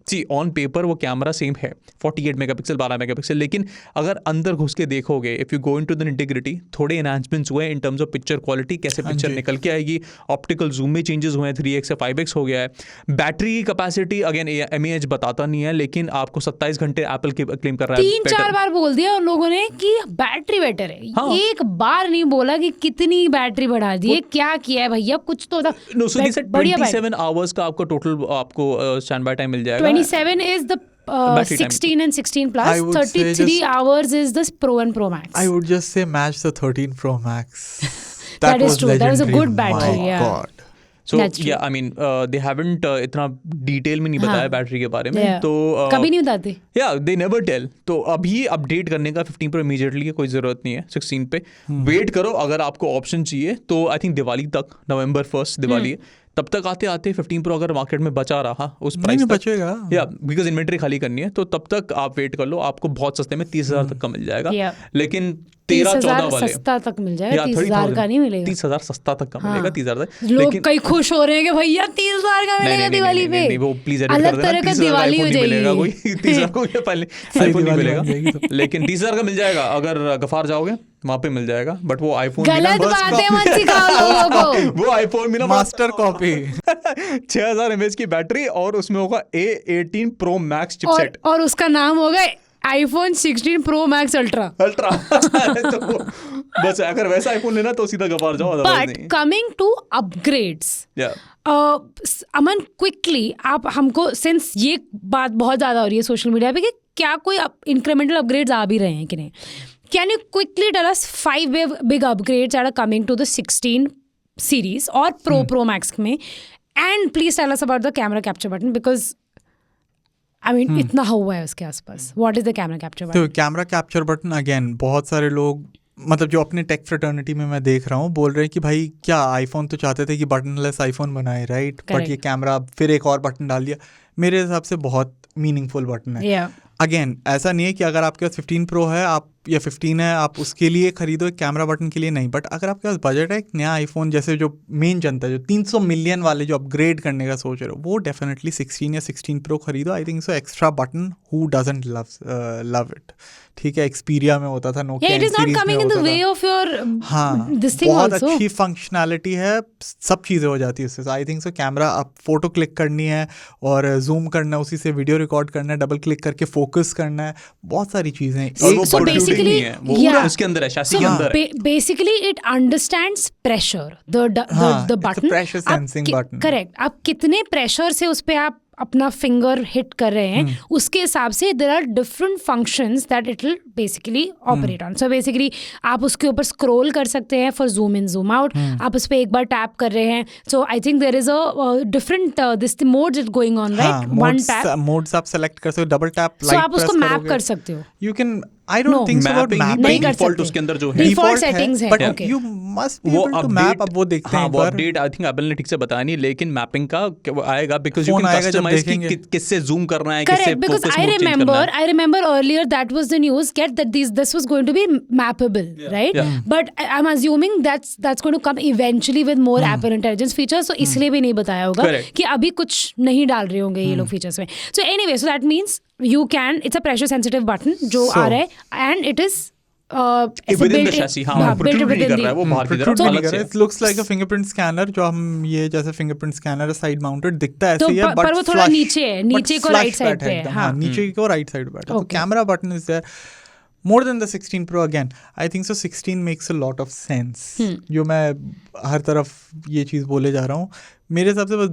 [SPEAKER 2] सी ऑन पेपर वो कैमरा सेम है 48 मेगापिक्सल 12 मेगापिक्सल, लेकिन अगर अंदर घुस के देखोगे, if you go into the integrity, थोड़े एनहांसमेंट्स हुए इन टर्म्स ऑफ पिक्चर क्वालिटी, कैसे पिक्चर निकल के आएगी, ऑप्टिकल जूम में चेंजेस हुए हैं, 3x से 5x हो गया है। बैटरी की कैपेसिटी अगेन MAH बताता नहीं है, लेकिन आपको 27 घंटे एप्पल क्लेम कर रहा है।
[SPEAKER 1] 3-4 बार बोल दिया उन लोगों ने कि बैटरी बेटर है।
[SPEAKER 2] हाँ।
[SPEAKER 1] एक बार नहीं बोला कि कितनी बैटरी बढ़ा दी है, क्या किया है भैया, कुछ तो
[SPEAKER 2] नो, सो दिस 27 आवर्स का आपको टोटल आपको स्टैंड बाय टाइम मिल जाएगा।
[SPEAKER 1] 27 is the
[SPEAKER 2] Battery time.
[SPEAKER 1] 16 and 16
[SPEAKER 3] I
[SPEAKER 1] plus,
[SPEAKER 3] would say
[SPEAKER 1] 33 hours is the Pro and Pro Max.
[SPEAKER 3] I would just say match the 13 Pro Max.
[SPEAKER 1] That is true. That was a
[SPEAKER 3] legendary.
[SPEAKER 1] good battery,
[SPEAKER 3] My
[SPEAKER 1] yeah.
[SPEAKER 3] God.
[SPEAKER 2] So
[SPEAKER 1] That's true.
[SPEAKER 2] yeah, I mean they haven't इतना detail में नहीं बताया
[SPEAKER 1] हाँ.
[SPEAKER 2] Battery के बारे में।
[SPEAKER 1] Yeah.
[SPEAKER 2] तो
[SPEAKER 1] कभी नहीं बताते।
[SPEAKER 2] या दे नेवर टेल। तो अभी अपडेट करने का 15 Pro इमीडिएटली की कोई ज़रूरत नहीं है 16 पे। वेट करो, अगर आपको ऑप्शन चाहिए तो आई थिंक दिवाली तक, November 1st दिवाली है, तब तक आते आते 15 Pro अगर मार्केट में बचा रहा उस प्राइस
[SPEAKER 3] नहीं
[SPEAKER 2] तक,
[SPEAKER 3] बचेगा।
[SPEAKER 2] या बिकॉज इन्वेंट्री खाली करनी है, तो तब तक आप वेट कर लो, आपको बहुत सस्ते में 30,000 तक का मिल जाएगा।
[SPEAKER 1] Yeah.
[SPEAKER 2] लेकिन 13-14 वाले
[SPEAKER 1] सस्ता तक मिल जाएगा, 30,000 का नहीं मिलेगा।
[SPEAKER 2] 30,000 सस्ता तक का मिलेगा, 30,000 तक।
[SPEAKER 1] लोग कई खुश हो रहे हैं कि भैया 30,000 का मिलेगा दिवाली पे।
[SPEAKER 2] नहीं, वो प्लीज एडिट
[SPEAKER 1] अलग
[SPEAKER 2] कर देना,
[SPEAKER 1] तरह का
[SPEAKER 2] 30,000
[SPEAKER 1] दिवाली हो
[SPEAKER 2] iPhone नहीं मिलेगा कोई,
[SPEAKER 1] जाएगी।
[SPEAKER 2] 30,000 को ये पहले आईफोन नहीं
[SPEAKER 3] दिवाली बन जाएगी
[SPEAKER 2] मिलेगा, लेकिन 30,000 का मिल जाएगा। अगर गफार जाओगे वहाँ पे मिल जाएगा, बट वो आईफोन
[SPEAKER 1] गलत बातें मत सिखाओ लोगों को।
[SPEAKER 2] वो आईफोन भी ना
[SPEAKER 3] मास्टर कॉपी
[SPEAKER 2] 6000 mAh की बैटरी और उसमें होगा A18 Pro Max चिपसेट
[SPEAKER 1] और उसका नाम होगा iPhone 16 Pro Max Ultra।
[SPEAKER 2] तो बस अगर वैसा आईफोन लेना तो सीधा गफार जाओ, अदरवाइज
[SPEAKER 1] बट
[SPEAKER 2] नहीं।
[SPEAKER 1] Coming to upgrades, Aman quickly आप हमको, सिंस ये बात बहुत ज़्यादा हो रही है सोशल मीडिया पे कि क्या कोई इंक्रीमेंटल अपग्रेड्स आ भी रहे हैं कि नहीं, can you quickly tell us 5 big upgrades that are coming to the 16 series और Pro Max में, and please tell us about the camera capture button because I mean इतना हुआ है उसके आसपास। What is the camera capture button?
[SPEAKER 3] तो camera capture button again बहुत सारे लोग, मतलब जो अपने टेक फ्रेटर्निटी में मैं देख रहा हूँ, बोल रहे हैं कि भाई क्या आईफोन तो चाहते थे कि बटनलेस आईफोन बनाए, राइट, बट ये कैमरा फिर एक और बटन डाल दिया। मेरे हिसाब से बहुत मीनिंगफुल बटन है।
[SPEAKER 1] Yeah.
[SPEAKER 3] अगेन ऐसा नहीं है कि अगर आपके पास 15 Pro है आप या 15 है आप उसके लिए खरीदो, एक कैमरा बटन के लिए नहीं। बट अगर आपके पास बजट है, एक नया आईफोन, जैसे जो मेन जनता जो 300 मिलियन वाले जो अपग्रेड करने का सोच रहे हो, वो डेफिनेटली 16 या 16 Pro खरीदो। I think so extra button who doesn't love it, ठीक है। एक्सपीरिया में होता था, Nokia
[SPEAKER 1] Yeah, it is not coming in the way of your
[SPEAKER 3] हाँ,
[SPEAKER 1] this thing
[SPEAKER 3] बहुत
[SPEAKER 1] also.
[SPEAKER 3] अच्छी फंक्शनैलिटी है, सब चीज़ें हो जाती है उससे। आई थिंक सो कैमरा, आप फोटो क्लिक करनी है और जूम करना है, उसी से वीडियो रिकॉर्ड करना है, डबल क्लिक करके फोकस करना है, बहुत सारी चीज़ें हैं।
[SPEAKER 2] और वो
[SPEAKER 1] So
[SPEAKER 2] computing
[SPEAKER 1] basically,
[SPEAKER 2] नहीं है, वो
[SPEAKER 1] yeah.
[SPEAKER 2] उसके अंदर है, शासी
[SPEAKER 1] So
[SPEAKER 2] के अंदर है।
[SPEAKER 1] basically it understands pressure, the
[SPEAKER 3] हाँ,
[SPEAKER 1] the
[SPEAKER 3] it's a
[SPEAKER 1] button,
[SPEAKER 3] pressure sensing button.
[SPEAKER 1] Correct, आप कितने प्रेशर से उस पे आप अपना फिंगर हिट कर रहे हैं, उसके हिसाब से there are different functions that it will basically operate on. So basically आप उसके ऊपर स्क्रॉल कर सकते हैं for zoom in zoom out, आप उस पर एक बार टैप कर रहे हैं, so I think there is a different this modes is going on, right, one tap
[SPEAKER 3] modes आप सेलेक्ट कर सकते हो, डबल टैप
[SPEAKER 1] सो आप उसको मैप कर सकते हो।
[SPEAKER 3] You can, I don't think so about
[SPEAKER 2] mapping
[SPEAKER 1] नहीं कर
[SPEAKER 2] डिफॉल्ट
[SPEAKER 1] सकते।
[SPEAKER 2] उसके अंदर जो है
[SPEAKER 1] Default settings है,
[SPEAKER 3] but
[SPEAKER 1] okay.
[SPEAKER 3] You must be able to map. अब वो देखते हैं
[SPEAKER 2] हाँ,
[SPEAKER 3] एक
[SPEAKER 2] वो
[SPEAKER 3] बार,
[SPEAKER 2] अपडेट आई थिंक एप्पल ने ठीक से बताया नहीं, लेकिन मैपिंग का वो आएगा, बिकॉज यू
[SPEAKER 3] Phone
[SPEAKER 2] कैन
[SPEAKER 3] आएगा जब
[SPEAKER 2] कस्टमाइज
[SPEAKER 3] देखेंगे।
[SPEAKER 2] कि किससे जूम करना है, किससे
[SPEAKER 1] Correct, because
[SPEAKER 2] focus
[SPEAKER 1] I
[SPEAKER 2] mode change करना है।
[SPEAKER 1] remember earlier that was the news कि get that this was going to be mappable, right? But I'm assuming that's going to come eventually with more Apple Intelligence features. So इसलिए भी नहीं बताया होगा कि अभी कुछ नहीं डाल रहे होंगे ये लोग features में. So anyway, so that means it's a pressure sensitive button जो आ रहा है, and it is
[SPEAKER 2] within the chassis, protrude नहीं कर रहा है वो बाहर की तरफ अलग से.
[SPEAKER 3] It looks like a fingerprint scanner जो हम ये जैसे fingerprint scanner side mounted दिखता है ऐसे ही है,
[SPEAKER 1] पर वो थोड़ा नीचे है, नीचे को right side पे है.
[SPEAKER 3] हाँ, नीचे को right side पे है. तो camera button is there. More than the 16 Pro again, I think so 16 makes a lot of sense. जो मैं हर तरफ ये चीज़ बोले जा रहा हूँ, मेरे हिसाब से बस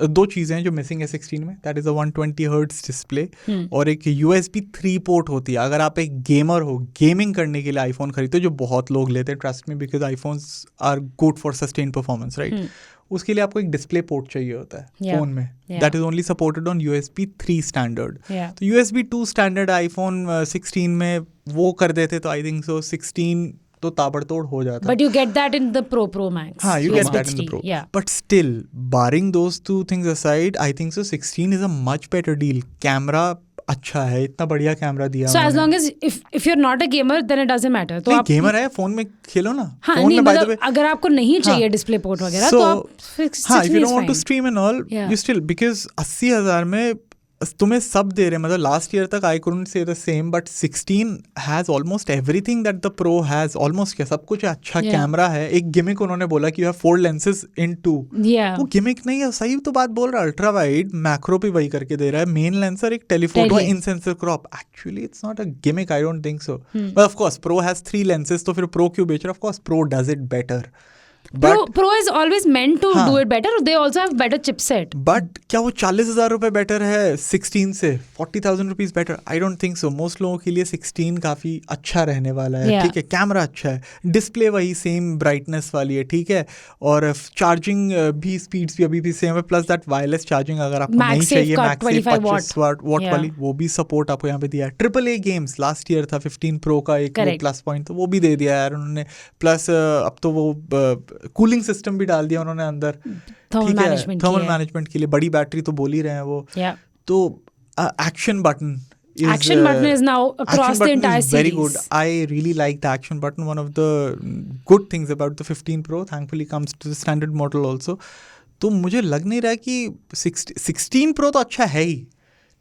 [SPEAKER 3] दो चीज़ें हैं जो मिसिंग है 16 में. That is a 120 hertz display और एक USB 3 पोर्ट होती है. अगर आप एक गेमर हो, गेमिंग करने के लिए आईफोन खरीदते हो, जो बहुत लोग लेते हैं, trust me, because iPhones are good for sustain performance, right? उसके लिए आपको एक डिस्प्ले पोर्ट चाहिए होता है फोन में. That is only supported on USB 3 standard. तो USB 2 स्टैंडर्ड आईफोन 16 में वो कर देते तो आई थिंक सो 16 तो ताबड़तोड़ हो जाता.
[SPEAKER 1] But you get that in the Pro Max.
[SPEAKER 3] हाँ, you get that in the Pro. Yeah. But still, barring those two things aside, I think so 16 is a much better deal. Camera अच्छा है, इतना बढ़िया camera दिया.
[SPEAKER 1] So as long as if you're not a gamer, then it doesn't matter. तो आप
[SPEAKER 3] gamer है, phone में खेलो ना.
[SPEAKER 1] हाँ, नहीं, मतलब अगर आपको नहीं चाहिए डिस्प्ले पोर्ट वगैरह तो आप 16
[SPEAKER 3] हाँ, if you don't want to stream and all, you still, because 80,000 में तुम्हें सब दे रहे हैं. मतलब लास्ट ईयर तक आई couldn't say the same, but 16 has almost everything that the Pro has. Almost क्या सब कुछ अच्छा कैमरा है. एक गिमिक उन्होंने बोला कि you have 4 lenses in 2. वो गिमिक नहीं है, सही तो बात बोल रहा है. अल्ट्रा वाइड मैक्रो भी वही करके दे रहा है. मेन लेंस और एक telephoto in sensor crop. Actually it's not a gimmick, I don't think so. But of course Pro has 3 lenses, तो फिर Pro क्यों बेच रहा है? Of course Pro does it better.
[SPEAKER 1] Pro is always meant to do it better. They also have better chipset.
[SPEAKER 3] But क्या वो 40,000 रुपए better है 16 से? 40,000 rupees better? I don't think so. Most लोगों के लिए 16 काफी अच्छा रहने वाला है. ठीक है, कैमरा अच्छा है, डिस्प्ले वही सेम ब्राइटनेस वाली है, ठीक है, और चार्जिंग भी स्पीड्स भी अभी भी सेम है. प्लस दैट वायरलेस चार्जिंग अगर आपको नहीं चाहिए, मैक्ससेफ 25 वाट वाली, वो भी सपोर्ट आपको यहाँ पे दिया है. AAA गेम्स लास्ट ईयर था 15 Pro का एक प्लस पॉइंट, तो वो भी दे दिया यार उन्होंने. प्लस अब तो वो कूलिंग सिस्टम भी डाल दिया उन्होंने अंदर, ठीक है, थर्मल मैनेजमेंट के लिए. बड़ी बैटरी तो बोल ही रहे हैं वो. तो action button
[SPEAKER 1] is now across the entire series.
[SPEAKER 3] Very good. I really like the action button. One of the good things about the 15 Pro, thankfully, comes to the standard model also. तो मुझे लग नहीं रहा कि 16 Pro तो अच्छा है ही,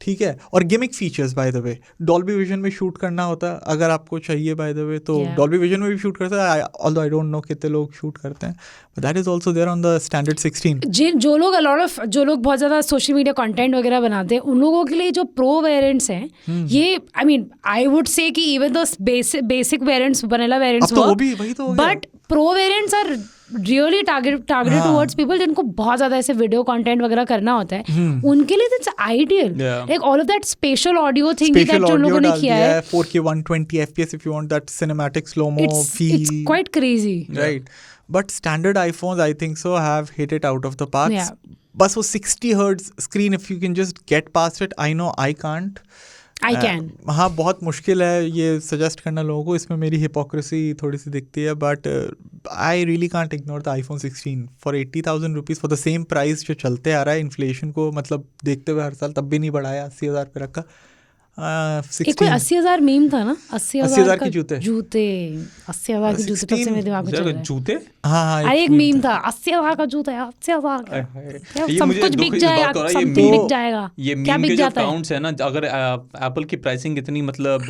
[SPEAKER 3] ठीक है. और gimmick features bye the way, Dolby vision में शूट करना होता है अगर आपको चाहिए बाय द वे, तो डॉल्बी विजन में भी शूट करता है. ऑल्दो आई डोंट नो कितने लोग शूट करते हैं, but that is also there on the standard 16.
[SPEAKER 1] जो लोग बहुत ज़्यादा सोशल मीडिया कंटेंट वगैरह बनाते हैं, उन लोगों के लिए जो प्रो वेरिएंट्स हैं, ये I mean I would say कि even though basic variants, vanilla variants, but pro variants are really targeted towards people जिनको बहुत ज्यादा ऐसे वीडियो कंटेंट वगैरह करना होता है. उनके लिए it's ideal. Like all of that special audio thing that जो लोगों ने किया है,
[SPEAKER 3] 4K 120 FPS if you want that cinematic slow mo feel.
[SPEAKER 1] It's quite crazy,
[SPEAKER 3] right? But standard iPhones, I think so, have hit it out of the park. बस वो 60 Hz screen, if you can just get past it. I know I can't.
[SPEAKER 1] I can.
[SPEAKER 3] हाँ, बहुत मुश्किल है ये suggest करना लोगों को. इसमें मेरी हिपोक्रेसी थोड़ी सी दिखती है, but I really can't ignore the iPhone 16 for 80,000 rupees for the same price जो चलते आ रहा है. इन्फ्लेशन को मतलब देखते हुए हर साल तब भी नहीं बढ़ाया, 80,000 पे रखा.
[SPEAKER 1] एक कोई 80,000 मीम था ना,
[SPEAKER 3] 80,000 के जूते
[SPEAKER 1] 80,000 के जूते, तब से मेरे दिमाग में चल रहा है.
[SPEAKER 2] जूते,
[SPEAKER 3] हाँ,
[SPEAKER 1] अरे एक मीम था 80,000 का जूता है, 80,000 का. सब कुछ बिक जाएगा, सब बिक जाएगा.
[SPEAKER 2] ये मीम के जो अकाउंट्स है ना, अगर एप्पल की प्राइसिंग इतनी मतलब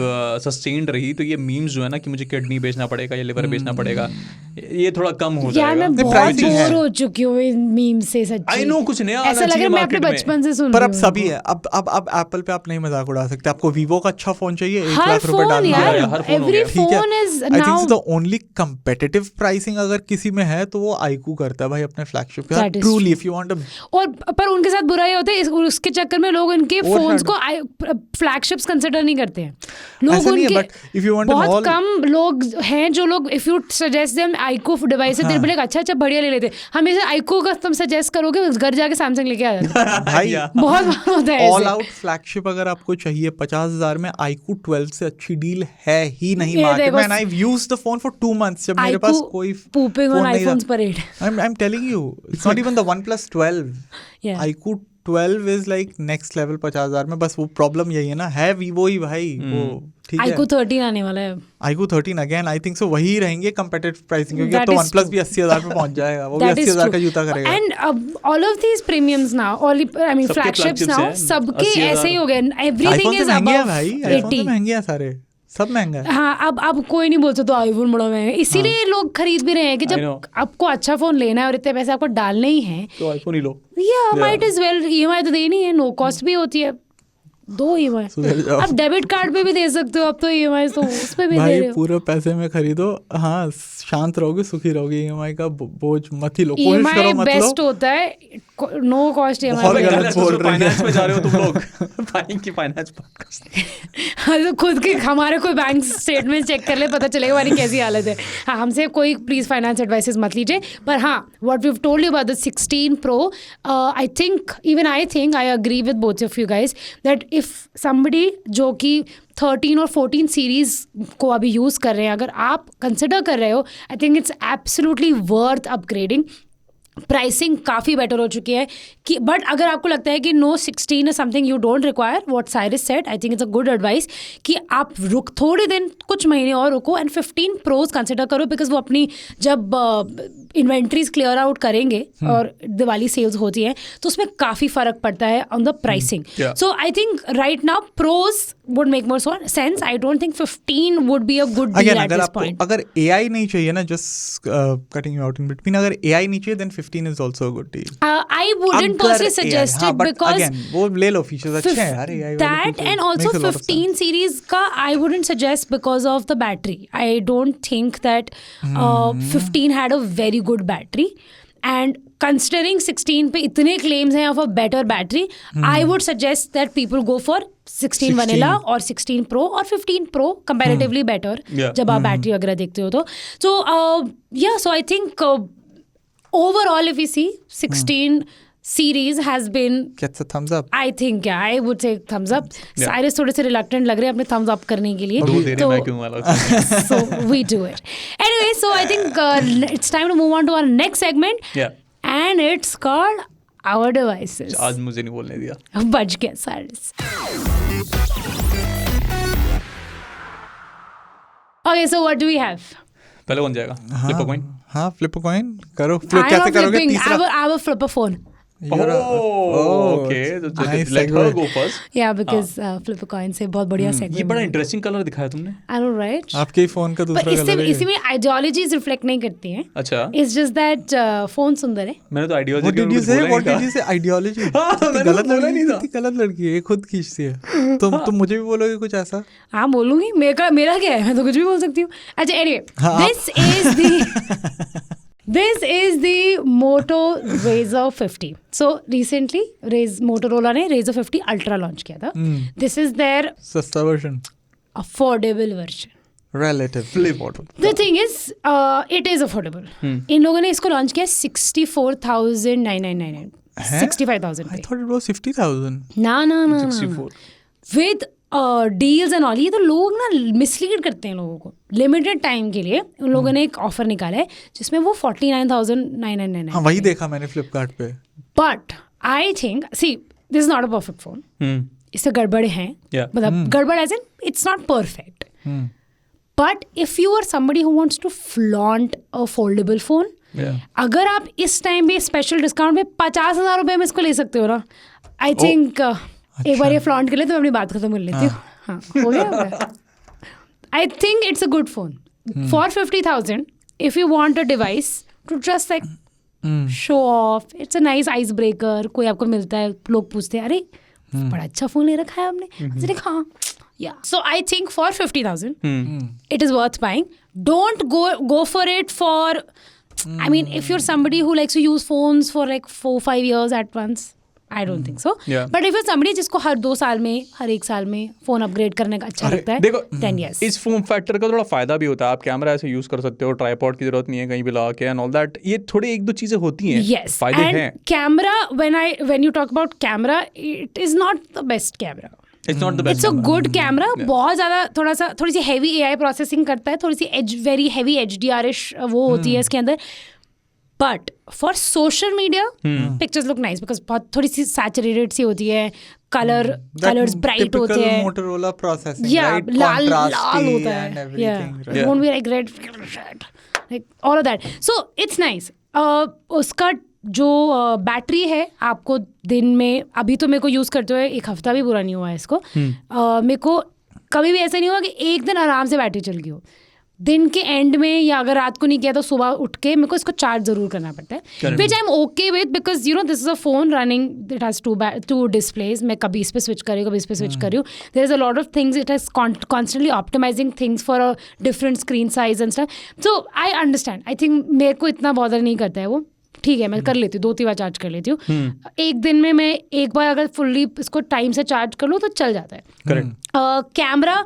[SPEAKER 2] सस्टेन्ड रही, तो ये मीम्स जो है ना कि मुझे किडनी बेचना पड़ेगा या लिवर बेचना पड़ेगा, ये थोड़ा कम हो जाएगा.
[SPEAKER 1] यार मैं बहुत बोर हो चुकी हूँ इन मीम से, सच्ची.
[SPEAKER 2] आई नो कुछ नया
[SPEAKER 1] ऐसा लग रहा है मैं अपने बचपन से सुन रही हूँ.
[SPEAKER 3] पर अब सभी है. अब एप्पल पे आप नहीं मजाक उड़ा सकते. आपको वीवो का अच्छा फोन चाहिए, 1 लाख रुपए डाल दिया,
[SPEAKER 1] every phone is now.
[SPEAKER 3] I think the only competitive pricing अगर किसी में है तो वो आईकू करता है भाई अपने फ्लैगशिप पे. Truly if you want. और
[SPEAKER 1] पर उनके साथ बुरा ये होता है, उसके चक्कर में लोग उनके फोन्स को फ्लैगशिप्स कंसीडर नहीं करते हैं लोग. उनके बहुत कम लोग हैं जो लोग, if you suggest them iQOO device, तेरे बोले अच्छा बढ़िया ले लेते. हमेशा आईकू का तुम सजेस्ट करोगे, घर जाके सैमसंग लेके आ जाते भाई. बहुत होता है
[SPEAKER 3] ऑल आउट फ्लैगशिप अगर आपको चाहिए 50,000 में, iQOO 12 से अच्छी डील है ही नहीं मार्केट में. I've used the phone for 2 months. जब मेरे पास कोई
[SPEAKER 1] pooping on iPhone's parade.
[SPEAKER 3] I'm telling you, it's not even the OnePlus 12. iQOO 12 is like next level 50,000 में. बस वो प्रॉब्लम यही है ना, है वीवो ही भाई वो ठीक है.
[SPEAKER 1] iQOO 13 आने वाला है.
[SPEAKER 3] iQOO 13 again I think so वही रहेंगे competitive pricing, क्योंकि अब तो OnePlus भी 80,000 पे पहुंच जाएगा, वो भी 80,000 का जूता करेगा.
[SPEAKER 1] And all of these premiums now, I mean flagships now, सबके ऐसे ही हो गए. Everything is above
[SPEAKER 3] भाई, iPhone तो महंगे हैं सारे, सब महंगा है.
[SPEAKER 1] हाँ, अब कोई नहीं बोल सकता आईफोन बड़ा महंगा है, इसीलिए लोग खरीद भी रहे हैं कि जब आपको अच्छा फोन लेना है और इतने पैसे आपको डालने ही हैं
[SPEAKER 2] तो iPhone he low.
[SPEAKER 1] Might is well. EMI तो देनी है, नो कॉस्ट भी होती है. दो EMI अब डेबिट कार्ड पे भी दे सकते हो, अब तो EMI तो उस पे भी दे रहे हो.
[SPEAKER 3] पूरे पैसे में खरीदो, हाँ शांत रहोगे, सुखी रहोगे. EMI का बोझ मत ही लो, कोशिश करो मत लो.
[SPEAKER 1] बेस्ट होता है नो कॉस्ट EMI.
[SPEAKER 2] फाइनेंस में जा रहे हो तुम लोग. फाइनेंस
[SPEAKER 1] तो खुद के हमारे कोई बैंक स्टेटमेंट चेक कर ले, पता चलेगा हमारी कैसी हालत है. हाँ, हमसे कोई प्लीज फाइनेंस एडवाइसेस मत लीजिए. पर हाँ, what we have told you about the 16 Pro, I think I agree with both of you guys that if somebody जो कि 13 और 14 सीरीज को अभी यूज़ कर रहे हैं, अगर आप कंसिडर कर रहे हो, आई think it's absolutely worth upgrading. Pricing काफ़ी बेटर हो चुकी है कि बट अगर आपको लगता है कि no 16 is something you don't require, what Cyrus said, I think it's a good advice कि आप थोड़े दिन कुछ महीने और रुको एंड 15 Pros कंसिडर करो, बिकॉज वो अपनी जब इन्वेंट्रीज क्लियर आउट करेंगे और दिवाली सेल्स होती है तो उसमें काफ़ी फ़र्क पड़ता है on the pricing. So I think right now Pros would make more sense. I don't think 15 would be a good deal at this point.
[SPEAKER 3] अगर AI नहीं चाहिए ना, just cutting you out in between, अगर AI नहीं चाहिए then 15 is also a good deal.
[SPEAKER 1] I wouldn't personally suggest it because
[SPEAKER 3] again वो ले लो, features अच्छे हैं यार AI
[SPEAKER 1] that and also 15 series का I wouldn't suggest because of the battery. I don't think that 15 had a very good battery. And considering 16 पे इतने claims हैं of a better battery, I would suggest that people go for 16 vanilla or 16 Pro or 15 Pro comparatively better जब आप battery वगैरह देखते हो तो. So I think overall if we see 16 series has been
[SPEAKER 3] gets a thumbs up.
[SPEAKER 1] I think I would say thumbs up. Cyrus थोड़े से reluctant लग रहे हैं अपने thumbs up करने के लिए. So we do it. Anyway, so I think it's time to move on to our next segment.
[SPEAKER 2] Yeah.
[SPEAKER 1] And it's called Our Devices.
[SPEAKER 2] आज मुझे नहीं बोलने दिया.
[SPEAKER 1] बच गया Cyrus. Okay, so what do we have?
[SPEAKER 2] पहले कौन जाएगा? Flip a coin.
[SPEAKER 3] हाँ, flip a coin करो. कैसे करोगे? तीसरा.
[SPEAKER 1] I will flip a phone.
[SPEAKER 2] Okay. Let her go first.
[SPEAKER 1] Yeah, because flip a coin से बहुत बढ़िया segment.
[SPEAKER 2] ये बड़ा इंटरेस्टिंग कलर दिखाया तुमने.
[SPEAKER 1] I know, right?
[SPEAKER 3] आपके फोन का दूसरा कलर है.
[SPEAKER 1] इसी में ideologies reflect नहीं करती हैं.
[SPEAKER 2] अच्छा.
[SPEAKER 1] It's just that phone सुंदर है.
[SPEAKER 2] मैंने तो ideology.
[SPEAKER 3] What did you say? Ideology. गलत लड़की है, खुद खींचती है. तुम मुझे भी बोलोगे कुछ ऐसा?
[SPEAKER 1] हाँ बोलूँगी. मेरा क्या है? मैं तो कुछ भी बोल सकती हूँ. अच्छा, anyway, this is the Moto Razr 50. So recently Motorola ने Razr 50 Ultra launch किया था. This is their
[SPEAKER 3] सस्ता version,
[SPEAKER 1] affordable version.
[SPEAKER 3] Relatively affordable.
[SPEAKER 1] The thing is, it is affordable. इन लोगों ने इसको लॉन्च किया 64,999. 65,000
[SPEAKER 3] I thought it was 50,000.
[SPEAKER 1] ना 64 with deals and all. ये तो लोग ना मिसलीड करते हैं लोगों को. लिमिटेड टाइम के लिए उन लोगों ने एक ऑफर निकाला है जिसमें वो 49,999.
[SPEAKER 3] हाँ, वही देखा मैंने फ्लिपकार्ट पे.
[SPEAKER 1] But I think see this is not a perfect phone. इससे गड़बड़े हैं, मतलब गड़बड़ as in it's not perfect. But if you are somebody who wants to flaunt a foldable phone, अगर आप इस टाइम पे स्पेशल डिस्काउंट पे 50,000 रुपये में इसको ले सकते हो ना, आई थिंक एक बार ये फ्लॉन्ट के लिए तो मैं अपनी बात खत्म कर लेती हूँ. हाँ, हो गया. I think it's a good phone for 50,000 if you want a device to just like show off. It's a nice ice breaker. कोई आपको मिलता है, लोग पूछते हैं अरे बड़ा अच्छा फोन ले रखा है आपने. हाँ, yeah. So I think for 50,000 it is worth buying. Don't go for it for, I mean, if you're somebody who likes to use phones for like 4-5 years at once, I don't think so.
[SPEAKER 2] Yeah.
[SPEAKER 1] But if you're somebody जिसको हर 2 साल में, हर 1 साल में phone upgrade करने का अच्छा लगता है,
[SPEAKER 2] देखो,
[SPEAKER 1] then yes.
[SPEAKER 2] इस फॉर्म फैक्टर का थोड़ा फायदा भी होता है. आप कैमरा ऐसे यूज कर सकते हो, ट्राइपॉड की जरूरत नहीं है कहीं भी लगा के, एंड ऑल दैट. ये थोड़ी 1-2 चीजें होती हैं.
[SPEAKER 1] Yes.
[SPEAKER 2] फायदे हैं.
[SPEAKER 1] And camera, when you talk about camera, it is not the best camera.
[SPEAKER 2] It's not the best.
[SPEAKER 1] It's a good camera. बहुत ज़्यादा थोड़ी सी heavy AI processing करता है, थोड़ी सी very heavy HDR-ish वो होती है इसके अंदर. But for social media pictures look nice because बहुत थोड़ी सी सैचुरेटेड सी होती है, कलर्स ब्राइट होते हैं,
[SPEAKER 3] Motorola processing,
[SPEAKER 1] yeah,
[SPEAKER 3] right?
[SPEAKER 1] लाल
[SPEAKER 3] Contrasty
[SPEAKER 1] होता
[SPEAKER 3] and
[SPEAKER 1] है,
[SPEAKER 3] everything,
[SPEAKER 1] yeah,
[SPEAKER 3] right?
[SPEAKER 1] it won't be like red, like all of that. So it's nice. उसका जो बैटरी है आपको दिन में, अभी तो मेरे को यूज़ करते हुए 1 हफ्ता भी बुरा नहीं हुआ है इसको. मेरे को कभी भी ऐसा नहीं हुआ कि एक दिन आराम से बैटरी चल गई हो. दिन के एंड में या अगर रात को नहीं किया तो सुबह उठ के मेरे को इसको चार्ज जरूर करना पड़ता है, which I am okay with because you know this is a phone running, it has two displays. मैं कभी इस पे स्विच करी कभी इस पे स्विच करी हूँ. There is a lot of things, it has constantly optimising things for a different screen size and stuff. So I understand, I think मेरे को इतना बॉदर नहीं करता है वो. ठीक है, मैं कर लेती हूँ, 2-3 बार चार्ज कर लेती हूँ. एक दिन में मैं एक बार अगर फुल्ली इसको टाइम से चार्ज कर लूँ तो चल जाता है.
[SPEAKER 2] Correct.
[SPEAKER 1] Camera,